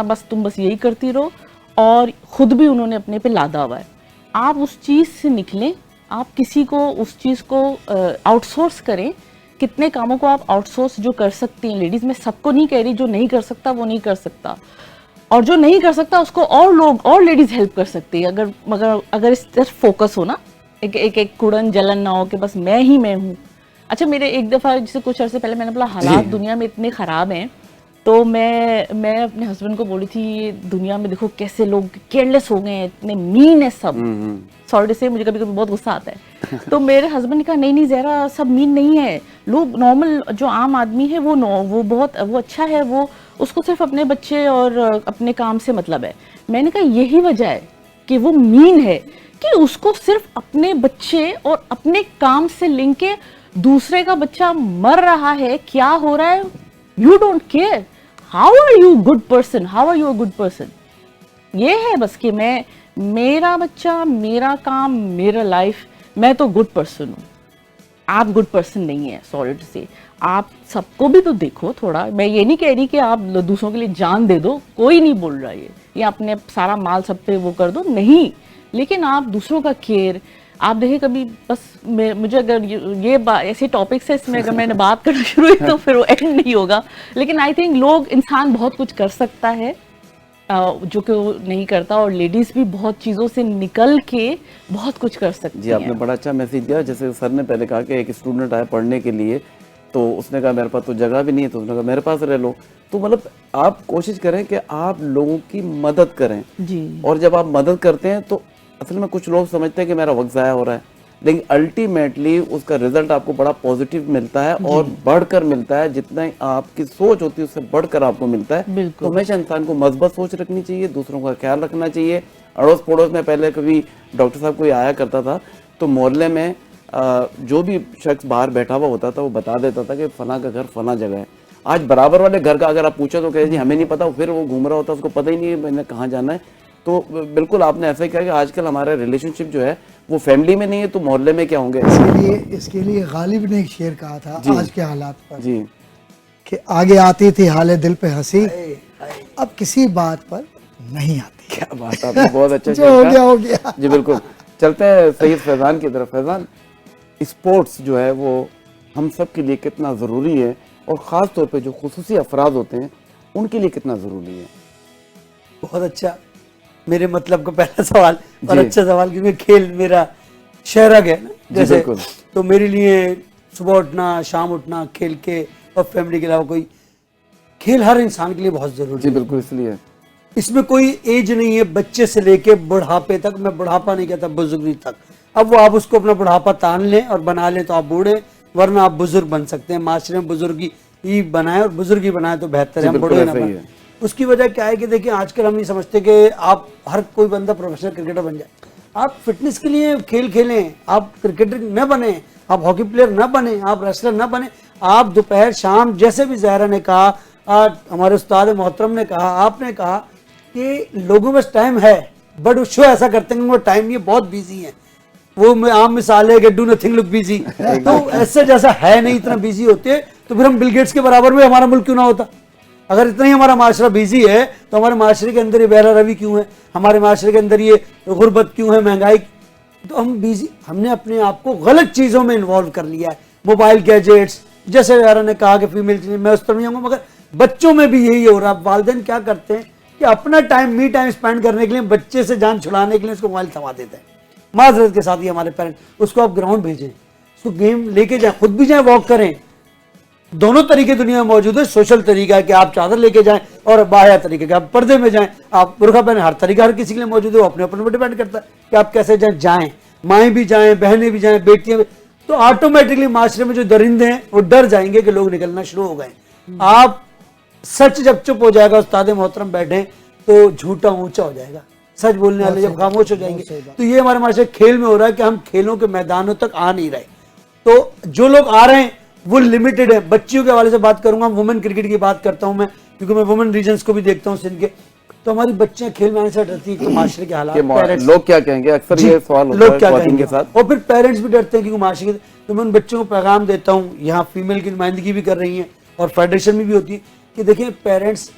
D: بس یہی کرتی رہو, اور خود بھی انہوں نے اپنے پہ لادا ہوا ہے. آپ اس چیز سے نکلیں, آپ کسی کو اس چیز کو آؤٹ سورس کریں. کتنے کاموں کو آپ آؤٹ سورس جو کر سکتی ہیں لیڈیز, میں سب کو نہیں کہہ رہی, جو نہیں کر سکتا وہ نہیں کر سکتا, اور جو نہیں کر سکتا اس کو اور لوگ اور لیڈیز ہیلپ کر سکتی ہے, اگر اس طرف فوکس ہو نا, ایک کڑن جلن نہ ہو کہ بس میں ہی میں ہوں. اچھا میرے ایک دفعہ جسے کچھ عرصے پہلے میں نے بولا حالات دنیا میں اتنے خراب ہیں, تو میں اپنے ہسبینڈ کو بولی تھی یہ دنیا میں دیکھو کیسے لوگ کیئرلیس ہو گئے ہیں, اتنے مین ہے سب. سوری سے مجھے کبھی کبھی بہت غصہ آتا ہے. تو میرے ہسبینڈ نے کہا نہیں زہرا سب مین نہیں ہے, لوگ نارمل جو عام آدمی ہے وہ بہت وہ اچھا ہے, وہ اس کو صرف اپنے بچے اور اپنے کام سے مطلب ہے. میں نے کہا یہی وجہ ہے کہ وہ مین ہے کہ اس کو صرف اپنے بچے اور اپنے کام سے لنک کے دوسرے کا بچہ مر رہا ہے, کیا ہو رہا ہے, you don't care. How are you good person, how are you a good person. یہ ہے بس کہ میں, میرا بچہ, میرا کام, میرا لائف, میں تو گڈ پرسن ہوں. آپ گڈ پرسن نہیں ہیں, سوری ٹو سے. آپ سب کو بھی تو دیکھو تھوڑا. میں یہ نہیں کہہ رہی کہ آپ دوسروں کے لیے جان دے دو, کوئی نہیں بول رہا یہ, یا اپنے سارا مال سب پہ وہ کر دو, نہیں, لیکن آپ دوسروں کا کیئر. آپ دیکھیں کبھی بس مجھے اگر یہ ایسے ٹاپکس ہے اس میں اگر میں نے بات کرنا شروع ہوئی تو پھر وہ اینڈ نہیں ہوگا, لیکن آئی تھنک انسان بہت کچھ کر سکتا ہے جو کہ وہ نہیں کرتا, اور لیڈیز بھی بہت چیزوں سے نکل کے بہت کچھ کر سکتی ہیں.
B: جی آپ نے بڑا اچھا میسیج دیا. جیسے سر نے پہلے کہا کہ ایک اسٹوڈنٹ آیا پڑھنے کے لیے, تو اس نے کہا میرے پاس تو جگہ بھی نہیں ہے, تو اس نے کہا میرے پاس رہ لو. تو مطلب آپ کوشش کریں کہ آپ لوگوں کی مدد کریں, اور جب آپ مدد کرتے ہیں تو اصل میں کچھ لوگ سمجھتے ہیں کہ میرا وقت ضائع ہو رہا ہے, لیکن الٹیمیٹلی اس کا رزلٹ آپ کو بڑا پازیٹیو ملتا ہے اور بڑھ کر ملتا ہے. جتنا آپ کی سوچ ہوتی ہے اس سے بڑھ کر آپ کو ملتا ہے. تو ہمیشہ انسان کو مثبت سوچ رکھنی چاہیے, دوسروں کا خیال رکھنا چاہیے. اڑوس پڑوس میں پہلے کبھی ڈاکٹر صاحب کوئی آیا کرتا تھا تو محلے میں جو بھی شخص باہر بیٹھا ہوا ہوتا تھا وہ بتا دیتا تھا کہ فلاں کا گھر فلاں جگہ ہے. آج برابر والے گھر کا اگر آپ پوچھیں تو کہتے جی ہمیں نہیں پتا, پھر وہ گھوم رہا ہوتا, اس کو پتہ ہی نہیں ہے میں نے کہاں جانا ہے. تو بالکل آپ نے ایسا ہی کہا کہ آج کل ہمارا ریلیشن شپ جو ہے وہ فیملی میں نہیں ہے تو محلے میں کیا ہوں گے.
C: اس کے لیے غالب نے ایک شعر کہا تھا آج کے حالات پر, کہ آگے آتی تھی حال دل پہ ہنسی, اب کسی بات پر نہیں آتی.
B: کیا بات, آپ نے بہت اچھا
C: جو ہو گیا ہو گیا.
B: جی بالکل. چلتے ہیں سید فیضان کی طرف. فیضان, اسپورٹس جو ہے وہ ہم سب کے لیے کتنا ضروری ہے, اور خاص طور پہ جو خصوصی افراد ہوتے ہیں ان کے لیے کتنا ضروری ہے؟
E: بہت اچھا, میرے مطلب کا پہلا سوال اور اچھا سوال, کیونکہ کھیل میرا شہرگ ہے نا جیسے, تو میرے لیے صبح اٹھنا, شام اٹھنا, کھیل کے اور فیملی کے علاوہ کوئی کھیل ہر انسان کے لیے بہت ضروری ہے.
B: جی بالکل, اس لیے
E: اس میں کوئی ایج نہیں ہے, بچے سے لے کے بڑھاپے تک. میں بڑھاپا نہیں کہتا, بزرگی تک. اب وہ آپ اس کو اپنا بڑھاپا تان لیں اور بنا لیں تو آپ بوڑھے, ورنہ آپ بزرگ بن سکتے ہیں. معاشرے میں بزرگی ہی بنائیں اور بزرگی بنائیں تو بہتر ہے, ہم بڑھے نہ بنیں. اس کی وجہ کیا ہے کہ دیکھیں آج کل ہم نہیں سمجھتے کہ آپ ہر کوئی بندہ پروفیشنل کرکٹر بن جائے. آپ فٹنس کے لیے کھیل کھیلیں, آپ کرکٹر نہ بنیں, آپ ہاکی پلیئر نہ بنیں, آپ ریسلر نہ بنیں. آپ دوپہر شام, جیسے بھی زہرا نے کہا, ہمارے استاد محترم نے کہا, آپ نے کہا کہ لوگوں میں ٹائم ہے, بٹ وہ شو ایسا کرتے ہیں کہ وہ ٹائم یہ بہت بیزی ہیں. وہ عام مثال ہے کہ ڈو نتھنگ لک بیزی, تو ایسے جیسا ہے نہیں, اتنا بیزی ہوتے تو پھر ہم بل گیٹس کے برابر میں ہمارا ملک کیوں نہ ہوتا. اگر اتنا ہی ہمارا معاشرہ بیزی ہے تو ہمارے معاشرے کے اندر یہ بہرا روی کیوں ہے, ہمارے معاشرے کے اندر یہ غربت کیوں ہے, مہنگائی, تو ہم بیزی, ہم نے اپنے آپ کو غلط چیزوں میں انوالو کر لیا ہے, موبائل گیجٹس, جیسے یار نے کہا کہ فیمیل, میں اس طرح نہیں ہوں گا, مگر بچوں میں بھی یہی ہو رہا ہے. والدین کیا کرتے ہیں کہ اپنا ٹائم می ٹائم اسپینڈ کرنے کے لیے بچے سے جان چھڑانے کے لیے اس کو موبائل تھما دیتے ہیں. معذرت کے ساتھ ہی ہمارے پیرنٹ, اس کو آپ گراؤنڈ بھیجیں, اس کو گیم لے کے جائیں, خود بھی جائیں, واک کریں. دونوں طریقے دنیا میں موجود ہے. سوشل طریقہ ہے کہ آپ چادر لے کے جائیں, اور باہر طریقہ کہ آپ پردے میں جائیں, آپ برقع پہنے, ہر طریقہ ہر کسی کے لیے موجود ہے. وہ اپنے اوپر ڈیپینڈ کرتا ہے کہ آپ کیسے جائیں. مائیں بھی جائیں, بہنیں بھی جائیں, بیٹیاں بھی, تو آٹومیٹکلی معاشرے میں جو درندے ہیں وہ ڈر جائیں گے کہ لوگ نکلنا شروع ہو گئے. آپ سچ جب چپ ہو جائے گا, استاد محترم بیٹھے, تو جھوٹا اونچا ہو جائے گا. سچ بولنے والے جب خاموش ہو جائیں گے, تو یہ ہمارے معاشرے کھیل میں ہو رہا ہے کہ ہم کھیلوں کے میدانوں تک آ نہیں رہے. تو جو لوگ آ رہے ہیں وہ لمیٹڈ ہے. بچیوں کے حوالے سے بات کروں گا, وومن کرکٹ کی بات کرتا ہوں میں, کیونکہ میں وومن ریجنز کو بھی دیکھتا ہوں سندھ کے. تو ہماری بچیاں کھیل میں آنے سے ڈرتی ہیں کہ معاشرے کے حالات,
B: لوگ کیا کہیں گے, اکثر یہ سوال ہوتا
E: لوگ
B: ہے
E: کیا
B: خواتین
E: کہیں
B: کے
E: گے,
B: ساتھ.
E: اور پھر پیرنٹس بھی ڈرتے ہیں کیونکہ معاشرے کے. تو میں ان بچوں کو پیغام دیتا ہوں, یہاں فیمیل کی نمائندگی بھی کر رہی ہیں اور فیڈریشن میں بھی ہوتی ہے, کہ دیکھیں پیرنٹس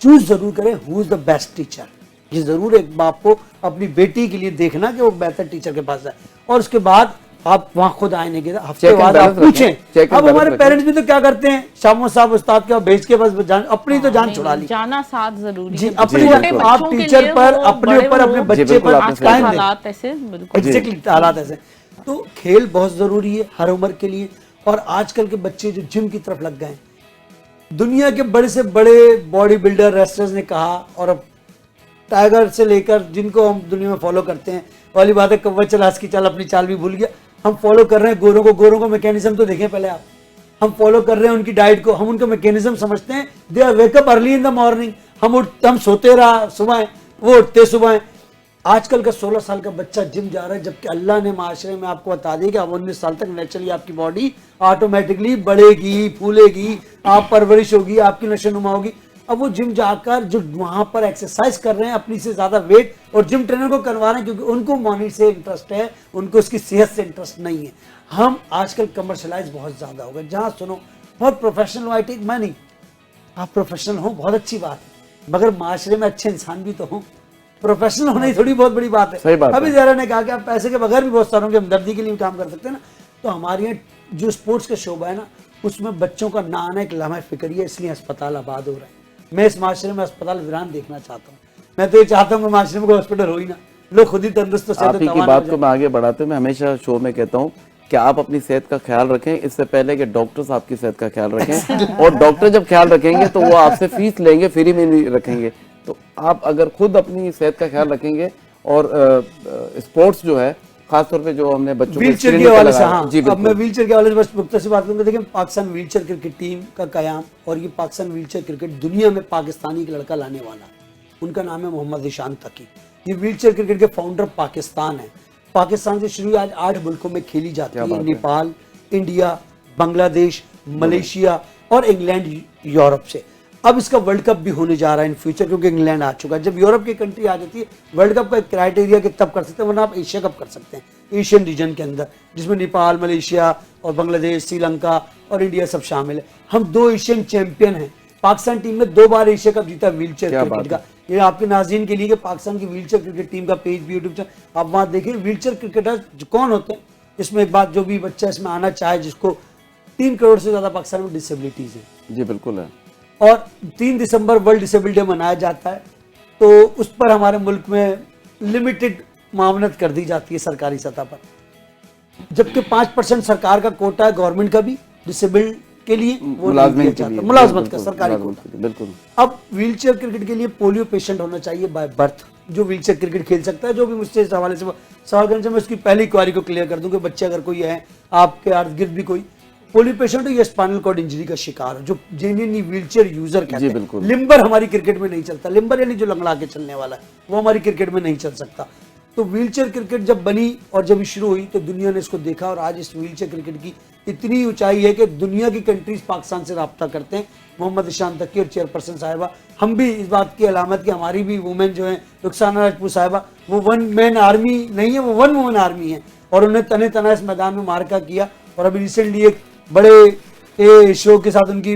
E: چوز ضرور کریں ہو از دا بیسٹ ٹیچر. یہ ضرور ایک باپ کو اپنی بیٹی کے لیے دیکھنا کہ وہ بہتر ٹیچر کے پاس جائے, اور اس کے بعد آپ وہاں خود آئینے کے ہفتے بعد آپ پوچھیں. اب ہمارے پیرنٹس بھی تو کیا کرتے ہیں, شاموں صاحب استاد کے بھیج کے بس اپنی تو جان چھڑا لی.
D: جانا ساتھ ضروری
E: جی,
D: ہے.
E: اپنی آپ ٹیچر پر, اپنے اوپر, اپنے بچے پر ٹائم دیں.
D: حالات ایسے بالکل
E: ایگزیکٹلی حالات ایسے. تو کھیل بہت ضروری ہے ہر عمر کے لیے. اور آج کل کے بچے جو جم کی طرف لگ گئے ہیں, دنیا کے بڑے سے بڑے باڈی بلڈر ریسلرز نے کہا, اور اب ٹائیگر سے لے کر جن کو ہم دنیا میں فالو کرتے ہیں, والی بات ہے کوا چلاس کی چال اپنی چال بھی بھول گیا, ہم فالو کر رہے ہیں گوروں کو میکینزم تو دیکھیں پہلے آپ. ہم فالو کر رہے ہیں ان کی ڈائٹ کو, ہم ان کا میکینزم سمجھتے ہیں. They are wake up early in the morning. ہم سوتے رہا صبح, وہ اٹھتے صبح. آج کل کا 16 سال کا بچہ جم جا رہا ہے, جبکہ اللہ نے معاشرے میں آپ کو بتا دیا کہ اب 19 سال تک نیچرلی آپ کی باڈی آٹومیٹکلی بڑھے گی, پھولے گی, آپ پرورش ہوگی, آپ کی نشو نما ہوگی. اب وہ جم جا کر جو وہاں پر ایکسرسائز کر رہے ہیں اپنی سے زیادہ ویٹ, اور جم ٹرینر کو کروا رہے ہیں کیونکہ ان کو مانی سے انٹرسٹ ہے, ان کو اس کی صحت سے انٹرسٹ نہیں ہے. ہم آج کل کمرشلائز بہت زیادہ ہو گئے, جہاں سنو بہت پروفیشنل ہو, میں نہیں, آپ پروفیشنل ہوں بہت اچھی بات ہے, مگر معاشرے میں اچھے انسان بھی تو ہوں. پروفیشنل ہونا ہی تھوڑی بہت بڑی بات ہے. ابھی زہرا نے کہا کہ آپ پیسے کے بغیر بھی بہت ساروں کی ہمدردی کے لیے کام کر سکتے ہیں نا. تو ہمارے یہاں جو اسپورٹس کا شعبہ ہے نا, اس میں بچوں کا نہ آنا ایک لمحہ فکر ہے, اس لیے اسپتال آباد ہو رہا ہے. میں اس معاشرے میں اسپتال ویران دیکھنا چاہتا ہوں. میں تو یہ چاہتا ہوں کہ معاشرے میں کوئی ہاسپٹل ہو ہی نہ, لوگ خود ہی تندرست.
B: آپ ہی کی بات کو میں آگے بڑھاتے میں ہمیشہ شو میں کہتا ہوں کہ آپ اپنی صحت کا خیال رکھیں اس سے پہلے کہ ڈاکٹرز آپ کی صحت کا خیال رکھیں. اور ڈاکٹر جب خیال رکھیں گے تو وہ آپ سے فیس لیں گے, فری میں نہیں رکھیں گے. تو آپ اگر خود اپنی صحت کا خیال رکھیں گے, اور اسپورٹس جو ہے خاص طور پہ جو ہم نے بچوں
E: ویل چیئر کے حوالے سے, ہاں اب میں ویل چیئر کے حوالے سے بس مختصر بات کروں گا. دیکھیں Pakistan wheel chair cricket team کا قیام, اور یہ پاکستان ویل چیئر کرکٹ دنیا میں پاکستانی ایک لڑکا لانے والا, ان کا نام ہے محمد ذیشان تقی. یہ ویل چیئر کرکٹ کے فاؤنڈر پاکستان ہیں. پاکستان سے شروع آج 8 ملکوں میں کھیلی جاتی ہے, نیپال, انڈیا, بنگلہ دیش, ملیشیا اور انگلینڈ, یورپ سے. اب اس کا ورلڈ کپ بھی ہونے جا رہا ہے ان فیوچر, کیونکہ انگلینڈ آ چکا ہے. جب یورپ کی کنٹری آ جاتی ہے ورلڈ کپ کا ایک کرائٹیریا کہ تب کر سکتے ہیں, ورنہ آپ ایشیا کپ کر سکتے ہیں ایشین ریجن کے اندر, جس میں نیپال, ملیشیا اور بنگلہ دیش, سری لنکا اور انڈیا سب شامل ہے. ہم 2 ایشین چیمپئن ہیں. پاکستان ٹیم نے 2 بار ایشیا کپ جیتا ویل چیئر کرکٹ کا. یہ آپ کے ناظرین کے لیے کہ پاکستان کی ویل چیئر کرکٹ ٹیم کا پیج بھی یوٹیوب چینل, آپ وہاں دیکھیں ویل چیئر کرکٹر کون ہوتے ہیں. اس میں ایک بات, جو بھی بچہ اس میں آنا چاہے, جس کو 3 کروڑ سے زیادہ پاکستان میں ڈسیبلٹیز ہیں.
B: جی بالکل ہے.
E: اور 3 دسمبر ورلڈ ڈسیبل ڈے منایا جاتا ہے, تو اس پر ہمارے ملک میں لمیٹڈ معاونت کر دی جاتی ہے سرکاری سطح پر, جبکہ 5% سرکار کا کوٹا ہے, گورنمنٹ کا بھی ڈسیبل کے لیے, ملازمت کا سرکاری کوٹا.
B: بالکل.
E: اب ویل چیئر کرکٹ کے لیے پولیو پیشنٹ ہونا چاہیے بائی برتھ, جو ویل چیئر کرکٹ کھیل سکتا ہے. جو بھی مجھ سے اس حوالے سے سوال کرنا چاہے, میں اس کی پہلی کوائری کو کلیئر کر دوں کہ بچے اگر کوئی ہے آپ کے ارد گرد بھی کوئی پولیو پیشنٹ ہو یا اسپائنل کارڈ انجری کا شکار ہو, جو جینوئنلی ویل چیئر یوزر کہتے ہیں. لمبر ہماری کرکٹ میں نہیں چلتا, لمبر یعنی جو لنگڑا کے چلنے والا ہے, وہ ہماری کرکٹ میں نہیں چل سکتا. تو ویل چیئر کرکٹ جب بنی اور جب شروع ہوئی تو دنیا نے اس کو دیکھا, اور آج اس ویل چیئر کرکٹ کی اتنی اونچائی ہے کہ دنیا کی کنٹریز پاکستان سے رابطہ کرتے ہیں. محمد ذیشان تقی اور چیئرپرسن صاحبہ, ہم بھی اس بات کی علامت کہ ہماری بھی وومن جو ہیں رخسانہ راجپوت صاحبہ, وہ 1 مین آرمی نہیں ہے, وہ 1 وومن آرمی ہے, اور انہوں نے تنے تنا اس میدان میں مارکا کیا. اور ابھی ریسنٹلی ایک بڑے شو کے ساتھ ان کی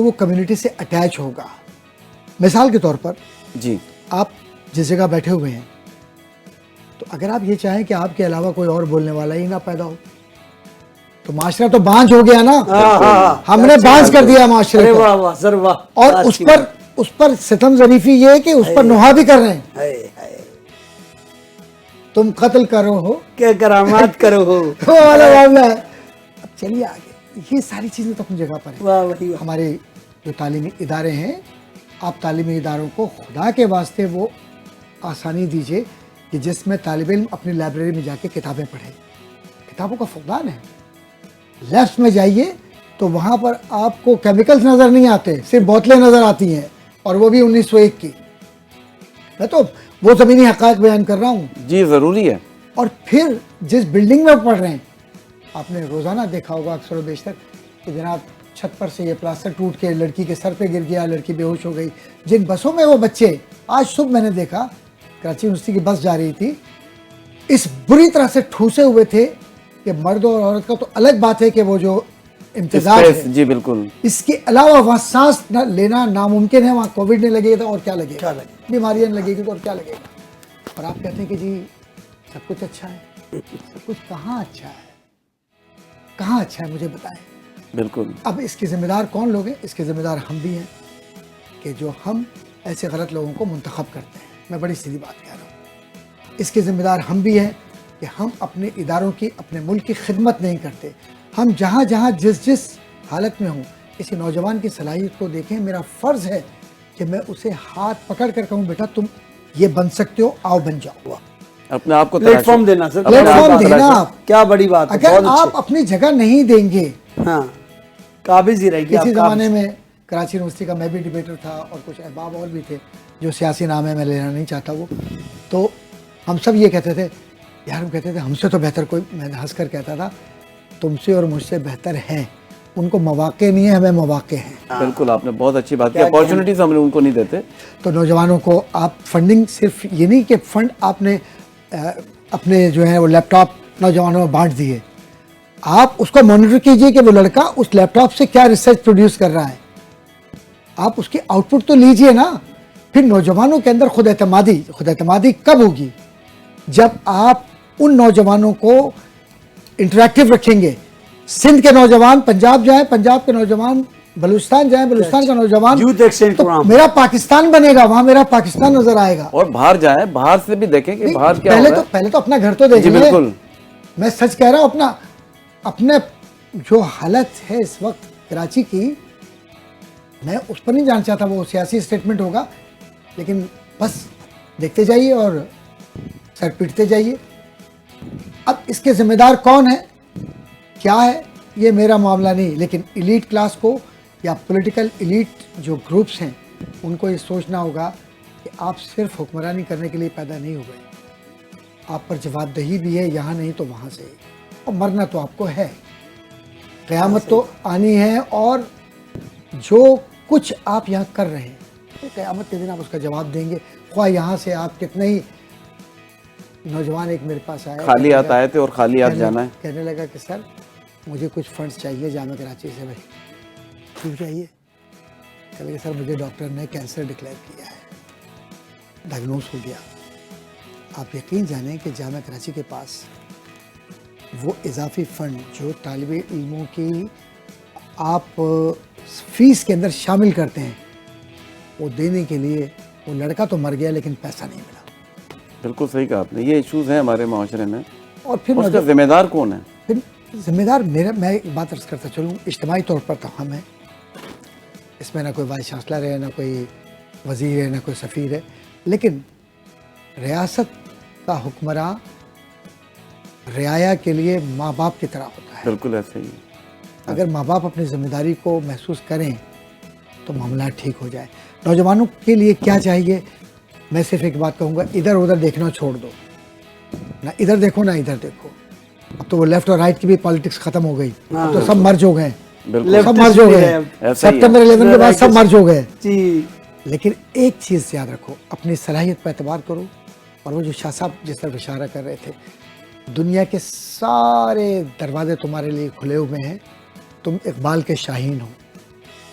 C: تو وہ کمیونٹی سے اٹیچ ہوگا. مثال کے طور پر
B: جی
C: آپ جس جگہ بیٹھے ہوئے ہیں تو اگر آپ یہ چاہیں کہ آپ کے علاوہ کوئی اور بولنے والا ہی نہ پیدا ہو تو معاشرہ تو بانجھ ہو گیا نا. ہم نے بانجھ کر دیا معاشرے
E: ارے
C: کو.
E: واہ واہ سر واہ.
C: اور اس پر ستم ظریفی یہ ہے کہ اس پر نوحہ بھی کر رہے ہیں.
E: ہائے ہائے.
C: تم قتل کرو ہو
E: کیا کرامات کرو ہو.
C: وہ والا معاملہ ہے. اب چلیے آگے. یہ ساری چیزیں تو اپنی جگہ پر ہیں.
E: واہ وہی واہ.
C: ہمارے جو تعلیمی ادارے ہیں آپ تعلیمی اداروں کو خدا کے واسطے وہ آسانی دیجیے کہ جس میں طالب علم اپنی لائبریری میں جا کے کتابیں پڑھے. کتابوں کا فقدان ہے. لیفٹ میں جائیے تو وہاں پر آپ کو کیمیکلز نظر نہیں آتے, صرف بوتلیں نظر آتی ہیں, اور وہ بھی 1901 کی. میں تو وہ زمینی حقائق بیان کر رہا ہوں.
B: جی ضروری ہے.
C: اور پھر جس بلڈنگ میں پڑھ رہے ہیں آپ نے روزانہ دیکھا ہوگا اکثر و بیشتر کہ جناب چھت پر سے یہ پلاسٹر ٹوٹ کے لڑکی کے سر پہ گر گیا, لڑکی بے ہوش ہو گئی. جن بسوں میں وہ بچے, آج صبح میں نے دیکھا کراچی یونیورسٹی کی بس جا رہی تھی, اس بری طرح سے ٹھوسے ہوئے تھے کہ مرد اور عورت کا تو الگ بات ہے کہ وہ جو امتزاج ہے,
B: جی بالکل,
C: اس کے علاوہ وہاں سانس لینا ناممکن ہے. وہاں کووڈ نہیں لگے گا اور کیا لگے گا, بیماریاں نہیں لگے گی تو اور کیا لگے گا. اور آپ کہتے ہیں کہ جی سب کچھ اچھا ہے. سب کچھ کہاں اچھا ہے, کہاں اچھا ہے مجھے بتائیں.
B: بالکل.
C: اب اس کے ذمہ دار کون لوگ ہیں؟ اس کے ذمہ دار ہم بھی ہیں کہ جو ہم ایسے غلط لوگوں کو منتخب کرتے ہیں. میں بڑی سیدھی بات کہہ رہا ہوں. اس کے ذمہ دار ہم بھی ہیں کہ ہم اپنے اداروں کی, اپنے ملک کی خدمت نہیں کرتے. ہم جہاں جہاں جس حالت میں ہوں کسی نوجوان کی صلاحیت کو دیکھیں, میرا فرض ہے کہ میں اسے ہاتھ پکڑ کر کہوں بیٹا تم یہ بن سکتے ہو, آؤ بن جاؤ.
B: اپنے آپ کو
E: پلیٹ فارم دینا سر.
C: پلیٹ فارم دینا. آپ
E: کیا بڑی بات ہے.
C: اگر آپ اپنی جگہ نہیں دیں گے,
E: ہاں قابض ہی رہے گی.
C: کسی زمانے میں کراچی یونیورسٹی کا میں بھی ڈیبیٹر تھا اور کچھ احباب اور بھی تھے جو سیاسی نام ہے, میں لینا نہیں چاہتا وہ, تو ہم سب یہ کہتے تھے یار, ہم کہتے تھے ہم سے تو بہتر کوئی, میں ہنس کر کہتا تھا تم سے اور مجھ سے بہتر ہیں. ان کو مواقع نہیں ہے, ہمیں مواقع ہیں.
B: بالکل, آپ نے بہت اچھی بات کی. اپارچونیٹیز ہم ان کو نہیں دیتے.
C: تو نوجوانوں کو آپ فنڈنگ, صرف یہ نہیں کہ فنڈ آپ نے اپنے جو ہے وہ لیپ ٹاپ نوجوانوں میں بانٹ دیے, آپ اس کو مانیٹر کیجئے کہ وہ لڑکا اس لیپ ٹاپ سے کیا ریسرچ پروڈیوس کر رہا ہے. آپ اس کی آؤٹ پٹ تو لیجئے نا. پھر نوجوانوں کے اندر خود اعتمادی کب ہوگی؟ جب آپ ان نوجوانوں کو انٹریکٹیو رکھیں گے. سندھ کے نوجوان پنجاب جائیں, پنجاب کے نوجوان بلوچستان جائیں, بلوچستان کا نوجوان
E: یوتھ ایکسچینج
C: تو
E: پروگرام.
C: میرا پاکستان بنے گا, وہاں میرا پاکستان نظر آئے گا.
B: اور باہر جائیں, باہر سے بھی دیکھیں کہ باہر کیا ہو رہا ہے.
C: پہلے تو اپنا گھر تو
B: جی
C: دیکھیں.
B: بالکل,
C: میں سچ کہہ رہا ہوں. اپنے جو حالت ہے اس وقت کراچی کی, میں اس پر نہیں جانا چاہتا, وہ سیاسی سٹیٹمنٹ ہوگا, لیکن بس دیکھتے جائیے اور سر پیٹتے جائیے. اب اس کے ذمہ دار کون ہے, کیا ہے, یہ میرا معاملہ نہیں. لیکن ایلیٹ کلاس کو یا پولیٹیکل ایلیٹ جو گروپس ہیں ان کو یہ سوچنا ہوگا کہ آپ صرف حکمرانی کرنے کے لیے پیدا نہیں ہوئے. آپ پر جواب دہی بھی ہے, یہاں نہیں تو وہاں سے, اور مرنا تو آپ کو ہے. قیامت تو آنی ہے, اور جو کچھ آپ یہاں کر رہے ہیں قیامت کے دن آپ اس کا جواب دیں گے. خواہ یہاں سے آپ کتنے ہی. نوجوان ایک میرے پاس آیا,
B: خالی ہاتھ آئے تھے اور خالی ہاتھ جانا ہے.
C: کہنے لگا کہ سر مجھے کچھ فنڈز چاہیے جامعہ کراچی سے. بھائی کیوں چاہیے؟ کہنے لگا سر مجھے ڈاکٹر نے کینسر ڈکلیئر کیا ہے, ڈائگنوز ہو گیا. آپ یقین جانیں کہ جامعہ کراچی کے پاس وہ اضافی فنڈ جو طالب علموں کی آپ فیس کے اندر شامل کرتے ہیں وہ دینے کے لیے, وہ لڑکا تو مر گیا لیکن پیسہ نہیں ملا.
B: بالکل صحیح کہا آپ نے. یہ ایشوز ہیں ہمارے معاشرے میں,
C: اور پھر
B: اس کا ذمہ دار کون ہے؟
C: پھر ذمہ دار میں ایک بات عرض کرتا چلوں, اجتماعی طور پر تو ہم ہیں. اس میں نہ کوئی وائس چانسلر ہے, نہ کوئی وزیر ہے, نہ کوئی سفیر ہے, لیکن ریاست کا حکمراں رعایا کے لیے ماں باپ کی طرح ہوتا ہے.
B: بالکل ایسے ہی.
C: اگر ماں باپ اپنی ذمہ داری کو محسوس کریں تو معاملات ٹھیک ہو جائے. نوجوانوں کے لیے کیا چاہیے؟ میں صرف ایک بات کہوں گا, ادھر ادھر دیکھنا چھوڑ دو. نہ ادھر دیکھو نہ ادھر دیکھو. اب تو وہ لیفٹ اور رائٹ کی بھی پالیٹکس ختم ہو گئی, اب تو سب مرج ہو گئے. سب مرج ہو گئے. سپٹمبر 11 کے بعد سب مرج ہو گئے. لیکن ایک چیز یاد رکھو, اپنی صلاحیت پر اعتبار کرو. اور وہ جو شاہ صاحب جس طرف اشارہ کر رہے تھے, دنیا کے سارے دروازے تمہارے لیے کھلے ہوئے ہیں. تم اقبال کے شاہین ہو,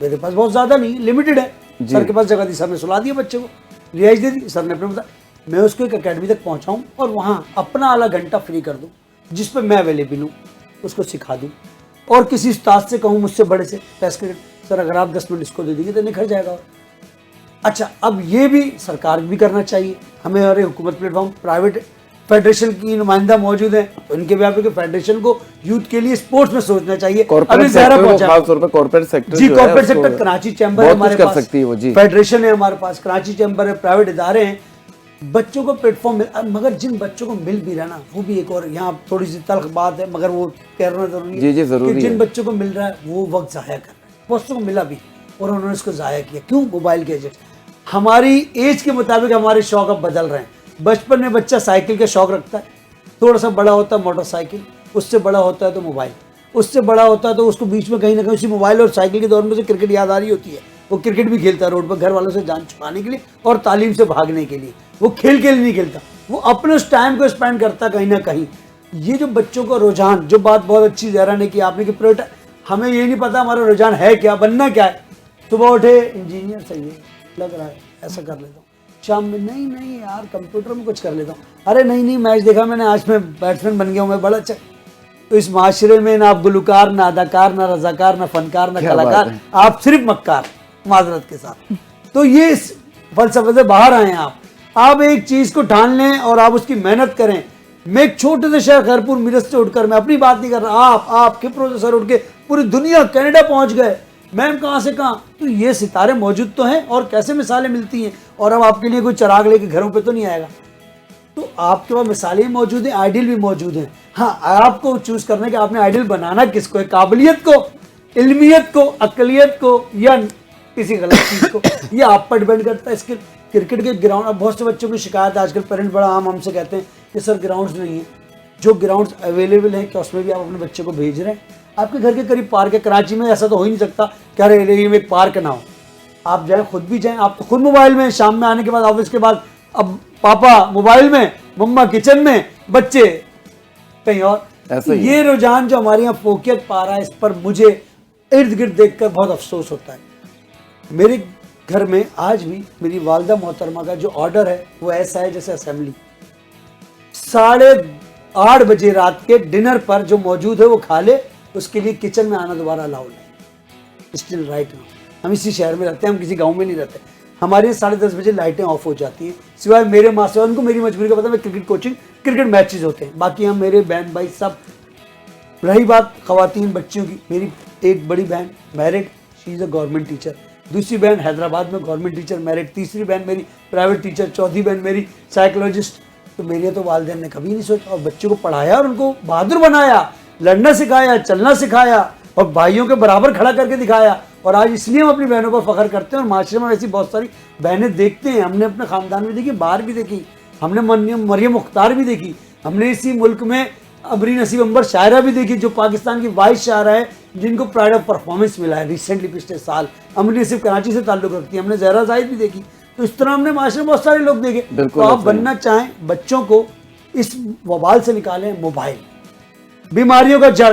E: میرے پاس بہت زیادہ نہیں, لمیٹڈ ہے. سر کے پاس جگہ دی, سر نے سلا دیا بچے کو, رہائش دے دی, سر نے اپنے بتا, میں اس کو ایک اکیڈمی تک پہنچاؤں اور وہاں اپنا آدھا گھنٹہ فری کر دوں جس پہ میں اویلیبل ہوں, اس کو سکھا دوں. اور کسی استاد سے کہوں مجھ سے بڑے سے ٹیسٹ کرکٹ, سر اگر آپ 10 منٹ اس کو دے دیں گے تو نکھر جائے گا. اچھا, اب یہ بھی سرکار بھی کرنا چاہیے ہمیں, اور حکومت پلیٹ فارم پرائیویٹ فیڈریشن کی نمائندہ موجود ہیں تو ان کے بھی آپ کے فیڈریشن کو یوتھ کے لیے اسپورٹس میں سوچنا چاہیے.
B: کارپوریٹ سیکٹر کو, خاص طور پہ کارپوریٹ سیکٹر
E: جی, کارپوریٹ سیکٹر, کراچی چیمبر ہے ہمارے پاس,
B: جی
E: فیڈریشن ہے ہمارے پاس, کراچی چیمبر ہے, پرائیویٹ ادارے ہیں, بچوں کو پلیٹ فارم مگر جن بچوں کو مل بھی رہا نا وہ بھی ایک اور یہاں تھوڑی سی تلخ بات ہے مگر وہ کہنا ضروری ہے کہ جن بچوں کو مل رہا ہے وہ وقت ضائع کر رہے ہیں. بچوں کو ملا بھی اور انہوں نے اس کو ضائع کیا. کیوں؟ موبائل کے ایجنٹ. ہماری ایج کے مطابق ہمارے شوق اب بدل رہے ہیں. بچپن میں بچہ سائیکل کا شوق رکھتا ہے, تھوڑا سا بڑا ہوتا ہے موٹر سائیکل, اس سے بڑا ہوتا ہے تو موبائل, اس سے بڑا ہوتا ہے تو اس کو بیچ میں کہیں نہ کہیں اسی موبائل اور سائیکل کے دور میں سے کرکٹ یاد آ رہی ہوتی ہے. وہ کرکٹ بھی کھیلتا ہے روڈ پر گھر والوں سے جان چھپانے کے لیے اور تعلیم سے بھاگنے کے لیے. وہ کھیل کے لیے نہیں کھیلتا, وہ اپنے اس ٹائم کو اسپینڈ کرتا کہیں نہ کہیں. یہ جو بچوں کو رجحان, جو بات بہت اچھی زہرا نے کی آپ نے, کہ ہمیں یہ نہیں پتا ہمارا رجحان ہے کیا, بننا کیا ہے. صبح اٹھے انجینئر صحیح ہے لگ رہا ہے ایسا کر لیتا ہوں, شام میں نہیں یار کمپیوٹر میں کچھ کر لیتا ہوں, ارے نہیں میچ دیکھا میں نے آج میں بیٹسمین بن گیا ہوں, میں بڑا اچھا. تو اس معاشرے میں نہ آپ گلوکار, نہ اداکار, نہ رضاکار, نہ فنکار, نہ کلاکار, آپ صرف مکار, معذرت کے ساتھ. تو یہ اس فلسفے سے باہر آئے ہیں آپ ایک چیز کو ٹھان لیں اور آپ اس کی محنت کریں. میں ایک چھوٹے سے شہر خیرپور میرٹھ سے اٹھ کر, میں اپنی بات نہیں کر رہا, آپ کھپروں سے سر اٹھ کے پوری دنیا کینیڈا پہنچ گئے, میں کہاں سے کہاں. تو یہ ستارے موجود تو ہیں اور کیسے مثالیں ملتی ہیں. اور اب آپ کے لیے کوئی چراغ لے کے گھروں پہ تو نہیں آئے گا, تو آپ کے پاس مثالیں موجود ہیں, آئیڈیل بھی موجود ہیں. ہاں, آپ کو چوز کرنا ہے کہ آپ نے آئیڈیل بنانا کس کو ہے, قابلیت کو, علمیت کو, عقلیت کو, یا کسی غلط چیز کو, یہ آپ پر ڈیپینڈ کرتا ہے. اس کے کرکٹ کے گراؤنڈ, اب بہت سے بچوں کی شکایت آج کل پیرنٹ بڑا عام ہم سے کہتے ہیں کہ سر گراؤنڈز نہیں ہیں. جو گراؤنڈز اویلیبل ہیں کیا اس میں بھی آپ اپنے بچے کو بھیج رہے ہیں؟ آپ کے گھر کے قریب پارک ہے, کراچی میں ایسا تو ہو ہی نہیں سکتا کہ ہر ایریا میں ایک پارک نہ ہو. آپ جائیں, خود بھی جائیں, آپ خود موبائل میں, شام میں آنے کے بعد آفس کے بعد اب پاپا موبائل میں, مما کچن میں, بچے کہیں اور. یہ رجحان جو ہمارے یہاں فوقیت پا رہا ہے, اس پر مجھے ارد گرد دیکھ کر بہت افسوس ہوتا ہے. میرے گھر میں آج بھی میری والدہ محترمہ کا جو آرڈر ہے وہ ایسا ہے جیسے اسمبلی. 8:30 بجے رات کے ڈنر پر جو موجود ہے وہ کھا لے, اس کے لیے کچن میں آنا دوبارہ الاؤ نہیں. اسٹل رائٹ ناؤ ہم اسی شہر میں رہتے ہیں, ہم کسی گاؤں میں نہیں رہتے. ہمارے یہاں 10:30 بجے لائٹیں آف ہو جاتی ہیں, سوائے میرے ماں سے, ان کو میری مجبوری کا پتہ, میں کرکٹ کوچنگ, کرکٹ میچز ہوتے ہیں, باقی ہم میرے بہن بھائی سب. رہی بات خواتین بچیوں کی, میری ایک بڑی بہن married, she is a government teacher, دوسری بہن حیدرآباد میں گورنمنٹ ٹیچر میرڈ, تیسری بہن میری پرائیویٹ ٹیچر, چوتھی بہن میری سائیکولوجسٹ. تو میرے تو والدین نے کبھی نہیں سوچا, اور بچوں کو پڑھایا اور ان کو بہادر بنایا, لڑنا سکھایا, چلنا سکھایا, اور بھائیوں کے برابر کھڑا کر کے دکھایا. اور آج اس لیے ہم اپنی بہنوں پر فخر کرتے ہیں, اور معاشرے میں ایسی بہت ساری بہنیں دیکھتے ہیں. ہم نے اپنے خاندان میں دیکھی, باہر بھی دیکھی, ہم نے مریم مختار بھی دیکھی, ہم نے اسی ملک میں ابری نصیب امبر شاعرہ بھی دیکھی جو پاکستان کی وائس شاعرہ ہے, جن کو پرائڈ آف پرفارمنس ملا ہے ریسنٹلی پچھلے سال. امری نصیب کراچی سے تعلق رکھتی ہے, ہم نے زہرا زاہد بھی دیکھی. تو اس طرح ہم نے معاشرے میں بہت سارے لوگ دیکھے. تو آپ بننا چاہیں, بچوں کو اس وبال سے نکالیں. موبائل بیماریوں کا جڑ,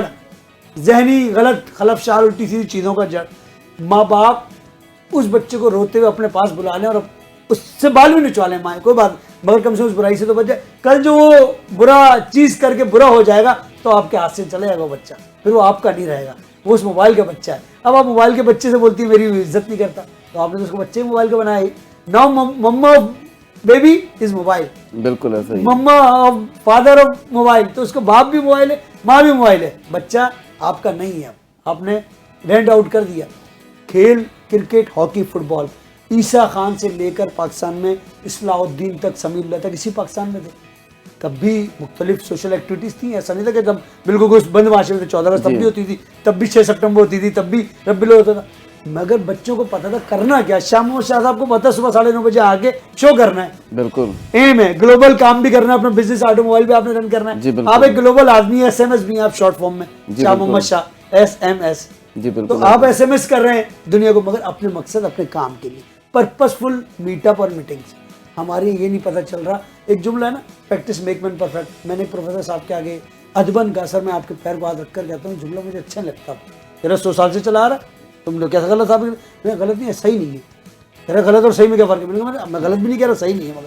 E: ذہنی غلط خلفشار الٹی سیدھی چیزوں کا جڑ. ماں باپ اس بچے کو روتے ہوئے اپنے پاس بلا لیں اور اس سے بال بھی نچوا لیں مائیں, کوئی بات, مگر کم سے کم اس برائی سے تو بچ جائے. کل جو وہ برا چیز کر کے برا ہو جائے گا تو آپ کے ہاتھ سے چلے جائے گا وہ بچہ, پھر وہ آپ کا نہیں رہے گا, وہ اس موبائل کا بچہ ہے. اب آپ موبائل کے بچے سے بولتی ہیں میری عزت نہیں کرتا, تو آپ نے اس کو بچے موبائل کا بنایا ہی. Now mama baby is mobile,
B: بالکل ایسا ہی,
E: مما فادر آف موبائل, تو اس کو باپ بھی موبائل ہے, ماں بھی موبائل ہے. بچہ آپ کا نہیں ہے, آپ نے رینٹ آؤٹ کر دیا. کھیل, کرکٹ, ہاکی, فٹ بال, عیسیٰ خان سے لے کر پاکستان میں اصلاح الدین تک, سمیع اللہ تک اسی پاکستان میں تھے. کبھی مختلف سوشل ایکٹیویٹیز تھیں, ایسا نہیں تھا کہ جب بالکل کچھ بند معاشرے تھے, 14 اگست تب بھی ہوتی تھی, تب بھی 6 سپٹمبر ہوتی تھی, تب بھی ربی الاول ہوتا تھا. مگر بچوں کو پتا تھا کرنا کیا. شام و شاہ صاحب کو پتا صبح 9:30 بجے آ کے شو کرنا ہے,
B: بالکل
E: ایم ہے, گلوبل کام بھی کرنا ہے, اپنا بزنس آٹو موبائل بھی آپ نے رن کرنا ہے. آپ ایک گلوبل آدمی ہے, SMS بھی ہیں آپ شارٹ فارم میں, شاہ محمد شاہ, SMS.
B: جی بالکل,
E: تو آپ SMS کر رہے ہیں دنیا کو, مگر اپنے مقصد, اپنے کام کے لیے, پرپسفل میٹ اپ اور میٹنگز. ہمارے یہ نہیں پتہ چل رہا. ایک جملہ ہے نا, پریکٹس میک مین پرفیکٹ. میں نے پروفیسر صاحب کے آگے ادبن کہا, سر میں آپ کے پیر کو ہاتھ رکھ کر کہتا ہوں, جملہ مجھے اچھا لگتا, میرا 100 سال سے چلا آ رہا ہے, تم لوگ کیا غلط آپ میں غلط نہیں ہے صحیح نہیں ہے. کہہ رہا غلط اور صحیح میں کیا فرق ہے؟ میں نے کہا میں غلط بھی نہیں کہہ رہا صحیح نہیں ہے مگر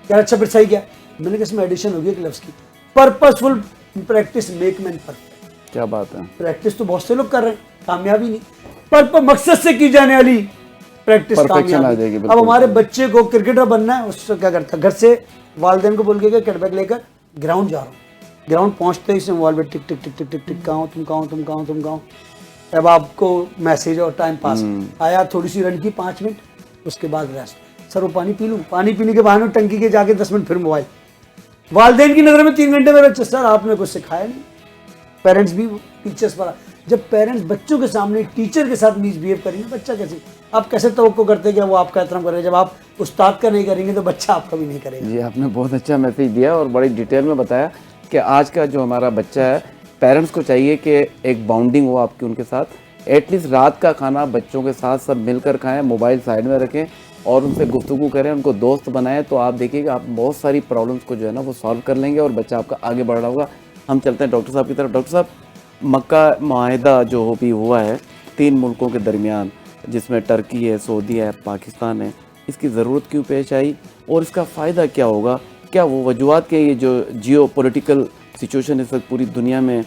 E: کہہ رہا اچھا پھر صحیح کیا. میں نے کہا اس میں ایڈیشن ہوگی ایک لفظ کی پرپسفل پریکٹس میک مین پرفیکٹ.
B: کیا بات ہے.
E: پریکٹس تو بہت سے لوگ کر رہے ہیں کامیابی نہیں پر مقصد سے کی جانے والی پریکٹس
B: Perfection آ جائے گی,
E: کامیابی.
B: بالکل.
E: اب ہمارے بچے کو کرکٹر بننا ہے اس سے کیا کرتا ہے گھر سے والدین کو بول کے کٹ بیک لے کر گراؤنڈ جا رہا ہوں. گراؤنڈ پہنچتے ہی اس میں موبائل پہ ٹک ٹک ٹک ٹک ٹک ٹک کہاں تم کہاں تم کہاں تم کہاں. اب آپ کو میسیج اور ٹائم پاس آیا تھوڑی سی رن کی 5 منٹ اس کے بعد ریسٹ. سر وہ پانی پی لوں, پانی پینے کے بہانے ٹنکی کے جا کے 10 منٹ پھر موبائل. والدین کی نظر میں 3 گھنٹے میں بچہ سر آپ نے کچھ سکھایا نہیں. پیرنٹس بھی ٹیچرس پر جب پیرنٹس بچوں کے سامنے ٹیچر کے ساتھ مس بہیو کریں گے بچہ کیسے آپ کیسے توقع کرتے ہیں کہ وہ آپ کا احترام کرے. جب آپ استاد کا نہیں کریں گے تو بچہ آپ کا بھی نہیں کرے گا.
B: جی آپ نے بہت اچھا میسیج دیا اور بڑی ڈیٹیل میں بتایا کہ آج کا جو ہمارا بچہ ہے پیرنٹس کو چاہیے کہ ایک باؤنڈنگ ہو آپ کی ان کے ساتھ. ایٹ لیسٹ رات کا کھانا بچوں کے ساتھ سب مل کر کھائیں, موبائل سائڈ میں رکھیں اور ان سے گفتگو کریں, ان کو دوست بنائیں. تو آپ دیکھیے کہ آپ بہت ساری پرابلمس کو جو ہے نا وہ سالو کر لیں گے اور بچہ آپ کا آگے بڑھ رہا ہوگا. ہم چلتے ہیں ڈاکٹر صاحب کی طرف. ڈاکٹر صاحب مکہ معاہدہ جو بھی ہوا ہے 3 ملکوں کے درمیان جس میں ترکی ہے, سعودی ہے, پاکستان ہے, اس کی ضرورت کیوں پیش آئی اور اس کا فائدہ کیا ہوگا؟ کیا وہ وجوہات کے یہ جو جیو پولیٹیکل سچویشن اس وقت پوری دنیا میں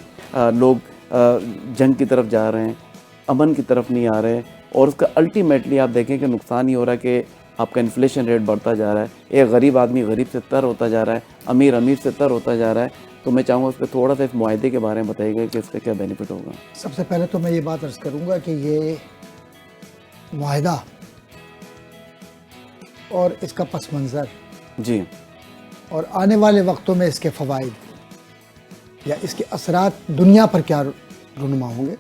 B: لوگ جنگ کی طرف جا رہے ہیں, امن کی طرف نہیں آ رہے اور اس کا الٹیمیٹلی آپ دیکھیں کہ نقصان ہی ہو رہا ہے کہ آپ کا انفلیشن ریٹ بڑھتا جا رہا ہے, ایک غریب آدمی غریب سے تر ہوتا جا رہا ہے, امیر سے تر ہوتا جا رہا ہے. تو میں چاہوں گا اس پہ تھوڑا سا اس معاہدے کے بارے میں بتائیے گا کہ اس کا کیا بینیفٹ ہوگا.
C: سب سے پہلے تو میں یہ بات عرض کروں گا کہ یہ معاہدہ اور اس کا پس منظر
B: جی
C: اور آنے والے وقتوں میں اس کے فوائد یا اس کے اثرات دنیا پر کیا رونما ہوں گے,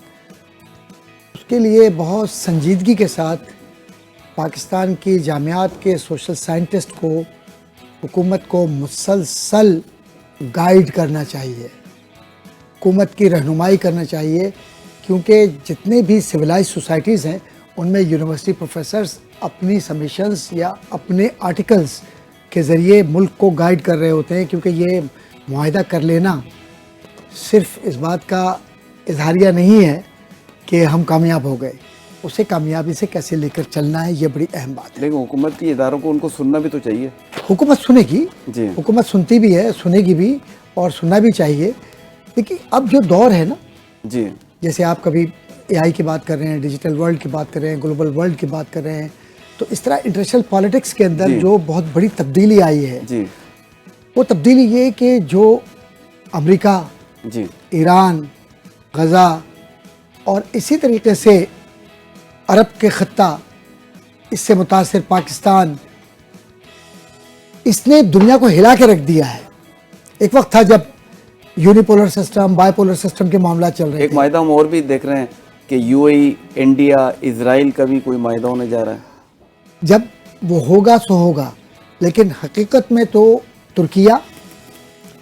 C: اس کے لیے بہت سنجیدگی کے ساتھ پاکستان کی جامعات کے سوشل سائنٹسٹ کو حکومت کو مسلسل گائیڈ کرنا چاہیے, حکومت کی رہنمائی کرنا چاہیے. کیونکہ جتنے بھی سویلائز سوسائٹیز ہیں ان میں یونیورسٹی پروفیسرز اپنی سمیشنز یا اپنے آرٹیکلز کے ذریعے ملک کو گائیڈ کر رہے ہوتے ہیں. کیونکہ یہ معاہدہ کر لینا صرف اس بات کا اظہاریہ نہیں ہے کہ ہم کامیاب ہو گئے, اسے کامیابی سے کیسے لے کر چلنا ہے یہ بڑی اہم بات ہے.
B: لیکن حکومت کی اداروں کو ان کو سننا بھی تو چاہیے.
C: حکومت سنے گی,
B: جی
C: حکومت سنتی بھی ہے, سنے گی بھی اور سننا بھی چاہیے. لیکن اب جو دور ہے نا,
B: جی
C: جیسے آپ کبھی اے آئی کی بات کر رہے ہیں, ڈیجیٹل ورلڈ کی بات کر رہے ہیں, گلوبل ورلڈ کی بات کر رہے ہیں, تو اس طرح انٹرنیشنل پالیٹکس کے اندر
B: جی
C: جو بہت بڑی تبدیلی آئی ہے
B: جی
C: وہ تبدیلی یہ کہ جو امریکہ,
B: جی
C: ایران, غزہ اور اسی طریقے سے عرب کے خطہ, اس سے متاثر پاکستان, اس نے دنیا کو ہلا کے رکھ دیا ہے. ایک وقت تھا جب unipolar system, by polar system کے معاملات چل رہے
B: ایک
C: تھے.
B: معاہدہ ہم اور بھی دیکھ رہے ہیں کہ یو اے ای, انڈیا, اسرائیل کا بھی کوئی معاہدہ ہونے جا رہا ہے.
C: جب وہ ہوگا سو ہوگا, لیکن حقیقت میں تو ترکیہ,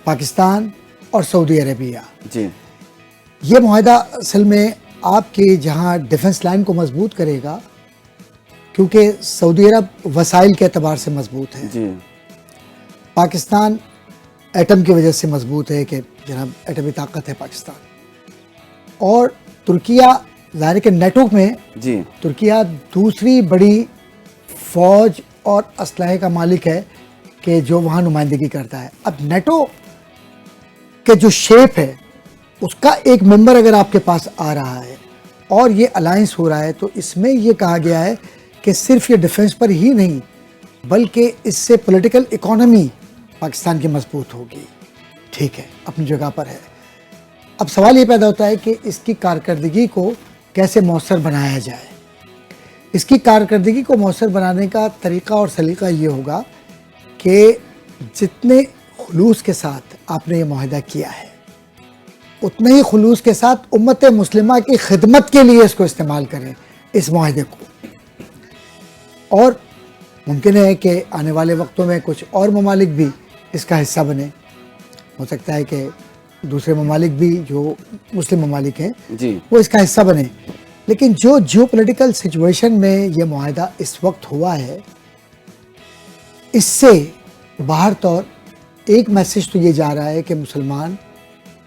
C: پاکستان اور سعودی عربیہ,
B: جی
C: یہ معاہدہ اصل میں آپ کے جہاں ڈیفنس لائن کو مضبوط کرے گا, کیونکہ سعودی عرب وسائل کے اعتبار سے مضبوط ہے,
B: جی
C: پاکستان ایٹم کی وجہ سے مضبوط ہے کہ جناب ایٹمی طاقت ہے پاکستان, اور ترکیہ ظاہر ہے کہ نیٹو میں
B: جی
C: ترکیہ دوسری بڑی فوج اور اسلحے کا مالک ہے کہ جو وہاں نمائندگی کرتا ہے. اب نیٹو کے جو شیپ ہے اس کا ایک ممبر اگر آپ کے پاس آ رہا ہے اور یہ الائنس ہو رہا ہے, تو اس میں یہ کہا گیا ہے کہ صرف یہ ڈیفنس پر ہی نہیں بلکہ اس سے پولیٹیکل اکانومی پاکستان کی مضبوط ہوگی. ٹھیک ہے, اپنی جگہ پر ہے. اب سوال یہ پیدا ہوتا ہے کہ اس کی کارکردگی کو کیسے مؤثر بنایا جائے. اس کی کارکردگی کو مؤثر بنانے کا طریقہ اور سلیقہ یہ ہوگا کہ جتنے خلوص کے ساتھ آپ نے یہ معاہدہ کیا ہے اتنے ہی خلوص کے ساتھ امت مسلمہ کی خدمت کے لیے اس کو استعمال کریں, اس معاہدے کو. اور ممکن ہے کہ آنے والے وقتوں میں کچھ اور ممالک بھی اس کا حصہ بنے. ہو سکتا ہے کہ دوسرے ممالک بھی جو مسلم ممالک ہیں
B: جی
C: وہ اس کا حصہ بنے. لیکن جو جیو پولیٹیکل سچویشن میں یہ معاہدہ اس وقت ہوا ہے, اس سے باہر طور ایک میسج تو یہ جا رہا ہے کہ مسلمان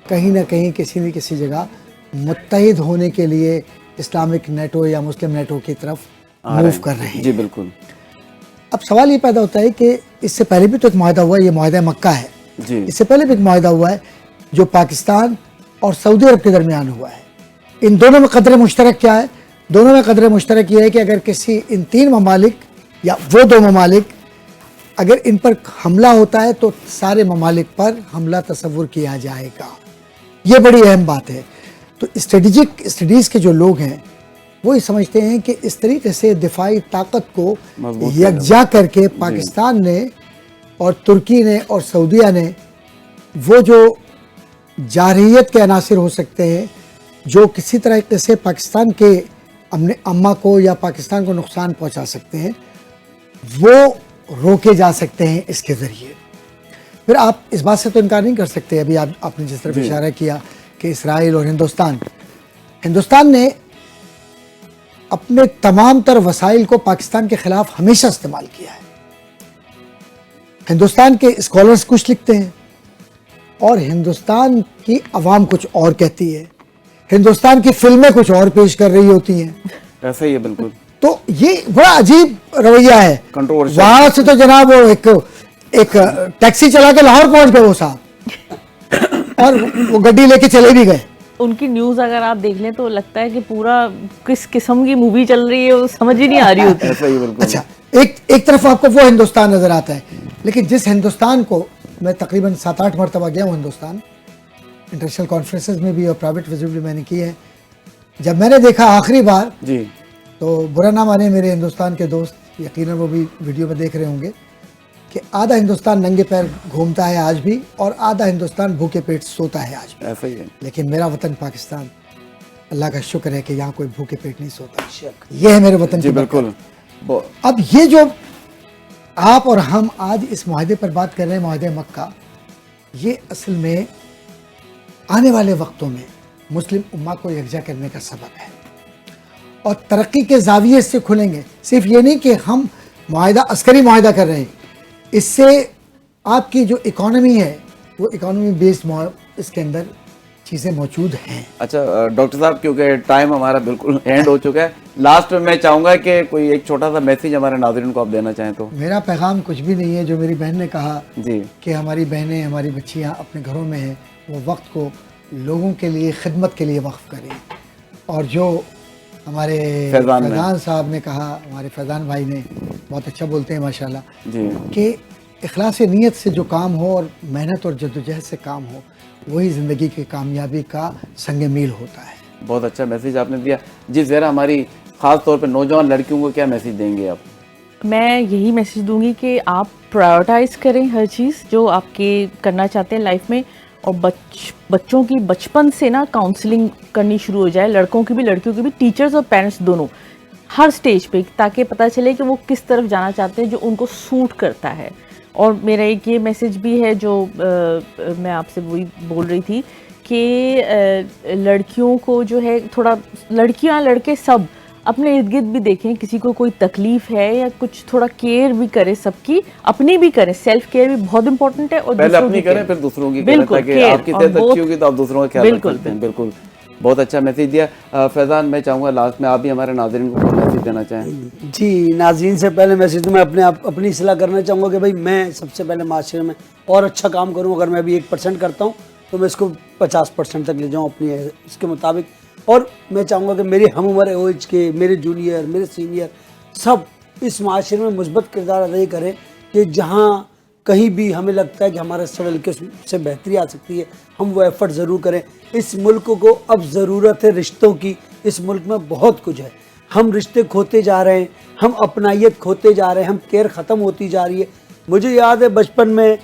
C: کہیں نہ کہیں کسی نہ کسی جگہ متحد ہونے کے لیے اسلامک نیٹو یا مسلم نیٹو کی طرف موو کر رہے ہیں.
B: جی بالکل.
C: اب سوال یہ پیدا ہوتا ہے کہ اس سے پہلے بھی تو ایک معاہدہ ہوا ہے, یہ معاہدہ مکہ ہے.
B: جی
C: اس سے پہلے بھی ایک معاہدہ ہوا ہے جو پاکستان اور سعودی عرب کے درمیان ہوا ہے. ان دونوں میں قدر مشترک کیا ہے؟ دونوں میں قدر مشترک یہ ہے کہ اگر کسی ان تین ممالک یا وہ دو ممالک اگر ان پر حملہ ہوتا ہے تو سارے ممالک پر حملہ تصور کیا جائے گا. یہ بڑی اہم بات ہے. تو اسٹریٹجک اسٹڈیز کے جو لوگ ہیں وہ یہ سمجھتے ہیں کہ اس طریقے سے دفاعی طاقت کو یکجا کر کے پاکستان نے اور ترکی نے اور سعودیہ نے وہ جو جارحیت کے عناصر ہو سکتے ہیں جو کسی طریقے سے پاکستان کے امن امہ کو یا پاکستان کو نقصان پہنچا سکتے ہیں وہ روکے جا سکتے ہیں اس کے ذریعے. پھر آپ اس بات سے تو انکار نہیں کر سکتے, ابھی آپ نے جس طرف اشارہ کیا کہ اسرائیل اور ہندوستان نے اپنے تمام تر وسائل کو پاکستان کے خلاف ہمیشہ استعمال کیا ہے. ہندوستان کے اسکالرز کچھ لکھتے ہیں اور ہندوستان کی عوام کچھ اور کہتی ہے, ہندوستان کی فلمیں کچھ اور پیش کر رہی ہوتی ہیں.
B: ایسا ہی ہے بالکل.
C: تو یہ بڑا عجیب رویہ ہے. وہاں سے تو جناب وہ ایک ٹیکسی چلا کے لاہور پہنچ گئے وہ صاحب اور وہ گڈی لے کے چلے بھی گئے.
D: ان کی نیوز اگر آپ دیکھ لیں تو لگتا ہے کہ پورا کس قسم کی مووی چل رہی ہے وہ سمجھ ہی نہیں آ رہی ہوتی.
B: ایسا ہی بالکل.
C: اچھا ایک طرف آپ کو وہ ہندوستان نظر آتا ہے, لیکن جس ہندوستان کو میں تقریباً 7-8 مرتبہ گیا ہوں ہندوستان, انٹرنیشنل کانفرنسز میں بھی اور پرائیویٹ وزٹ بھی میں نے کی ہے. جب میں نے دیکھا آخری بار
B: جی
C: تو برا نہ مانے میرے ہندوستان کے دوست, یقیناً وہ بھی ویڈیو میں دیکھ رہے ہوں گے کہ آدھا ہندوستان ننگے پیر گھومتا ہے آج بھی اور آدھا ہندوستان بھوکے پیٹ سوتا ہے آج بھی.
B: ایسا ہی ہے.
C: لیکن میرا وطن پاکستان, اللہ کا شکر ہے کہ یہاں کوئی بھوکے پیٹ نہیں سوتا. یہ ہے میرے وطن
B: جی
C: کی برکت.
B: بالکل.
C: اب یہ جو آپ اور ہم آج اس معاہدے پر بات کر رہے ہیں, معاہدے مکہ, یہ اصل میں آنے والے وقتوں میں مسلم امہ کو یکجا کرنے کا سبب ہے اور ترقی کے زاویے سے کھلیں گے. صرف یہ نہیں کہ ہم معاہدہ عسکری معاہدہ کر رہے ہیں, اس سے آپ کی جو اکانومی ہے وہ اکانومی بیسڈ اس کے اندر چیزیں موجود ہیں.
B: اچھا ڈاکٹر صاحب, کیونکہ ٹائم ہمارا بالکل اینڈ ہو چکا ہے, لاسٹ میں چاہوں گا کہ کوئی ایک چھوٹا سا میسیج ہمارے ناظرین کو آپ دینا چاہیں تو.
C: میرا پیغام کچھ بھی نہیں ہے. جو میری بہن نے کہا
B: جی
C: کہ ہماری بہنیں ہماری بچیاں اپنے گھروں میں ہیں, وہ وقت کو لوگوں کے لیے خدمت کے لیے وقف کریں. اور جو ہمارے فیضان صاحب نے کہا, ہمارے فیضان بھائی نے بہت اچھا بولتے ہیں ماشاءاللہ,
B: جی
C: کہ اخلاص نیت سے جو کام ہو اور محنت اور جدوجہد سے کام ہو وہی زندگی کی کامیابی کا سنگ میل ہوتا ہے.
B: بہت اچھا میسیج آپ نے دیا. جی زہرا, ہماری خاص طور پہ نوجوان لڑکیوں کو کیا میسیج دیں گے آپ؟
D: میں یہی میسیج دوں گی کہ آپ پرائیورٹائز کریں ہر چیز جو آپ کے کرنا چاہتے ہیں لائف میں, اور بچوں کی بچپن سے نا کاؤنسلنگ کرنی شروع ہو جائے, لڑکوں کی بھی لڑکیوں کی بھی, ٹیچرز اور پیرنٹس دونوں, ہر سٹیج پہ, تاکہ پتہ چلے کہ وہ کس طرف جانا چاہتے ہیں جو ان کو سوٹ کرتا ہے. اور میرا ایک یہ میسیج بھی ہے جو میں آپ سے وہی بول رہی تھی کہ لڑکیوں کو جو ہے تھوڑا, لڑکیاں لڑکے سب اپنے ارد گرد بھی دیکھیں, کسی کو کوئی تکلیف ہے یا کچھ, تھوڑا کیئر بھی کرے, سب کی اپنی بھی کریں. سیلف کیئر بھی بہت امپورٹنٹ ہے, اور
B: پہلے اپنی کریں پھر دوسروں کی کریں, تاکہ آپ کی صحت اچھی ہوگی تو آپ دوسروں کا خیال رکھ سکتے ہیں. بالکل, بہت اچھا میسیج دیا. فیضان, میں چاہوں گا لاسٹ میں آپ بھی ہمارے ناظرین کو کوئی میسیج دینا چاہیں.
E: جی ناظرین سے پہلے میسیج تو میں اپنی اصلاح کرنا چاہوں گا کہ بھائی میں سب سے پہلے معاشرے میں اور اچھا کام کروں. اگر میں ابھی 1% کرتا ہوں تو میں اس کو 50% تک لے جاؤں اپنی اس کے مطابق. اور میں چاہوں گا کہ میرے ہم عمر ایج کے, میرے جونیئر, میرے سینئر, سب اس معاشرے میں مثبت کردار ادا کریں کہ جہاں کہیں بھی ہمیں لگتا ہے کہ ہمارا اسٹرگل کے سے بہتری آ سکتی ہے, ہم وہ ایفرٹ ضرور کریں. اس ملک کو اب ضرورت ہے رشتوں کی. اس ملک میں بہت کچھ ہے, ہم رشتے کھوتے جا رہے ہیں, ہم اپنائیت کھوتے جا رہے ہیں, ہم کیئر ختم ہوتی جا رہی ہے. مجھے یاد ہے بچپن میں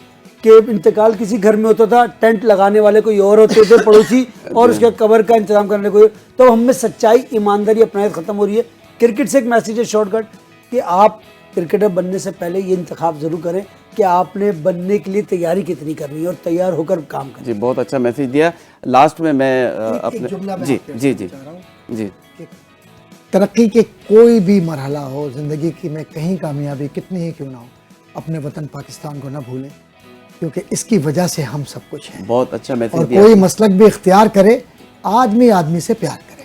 E: کہ انتقال کسی گھر میں ہوتا تھا, ٹینٹ لگانے والے کوئی اور ہوتے تھے پڑوسی, اور اس کے قبر کا انتظام کرنے کو. تو ہم میں سچائی, ایمانداری, اپنائیت ختم ہو رہی ہے. کرکٹ سے ایک میسیج ہے شارٹ کٹ کہ آپ کرکٹر بننے سے پہلے یہ انتخاب ضرور کریں کہ آپ نے بننے کے لیے تیاری کتنی کرنی ہے اور تیار ہو کر کام کریں.
B: جی بہت اچھا میسیج دیا. لاسٹ میں اپنے جی جی جی جی
C: ترقی کے کوئی بھی مرحلہ ہو زندگی کی میں, کہیں کامیابی کتنی ہی کیوں نہ ہو, اپنے وطن پاکستان کو نہ بھولیں, کیونکہ اس کی وجہ سے ہم سب کچھ ہیں.
B: بہت اچھا
C: اور
B: میسیج دیا.
C: کوئی مسلک بھی اختیار کرے, آدمی سے پیار کرے.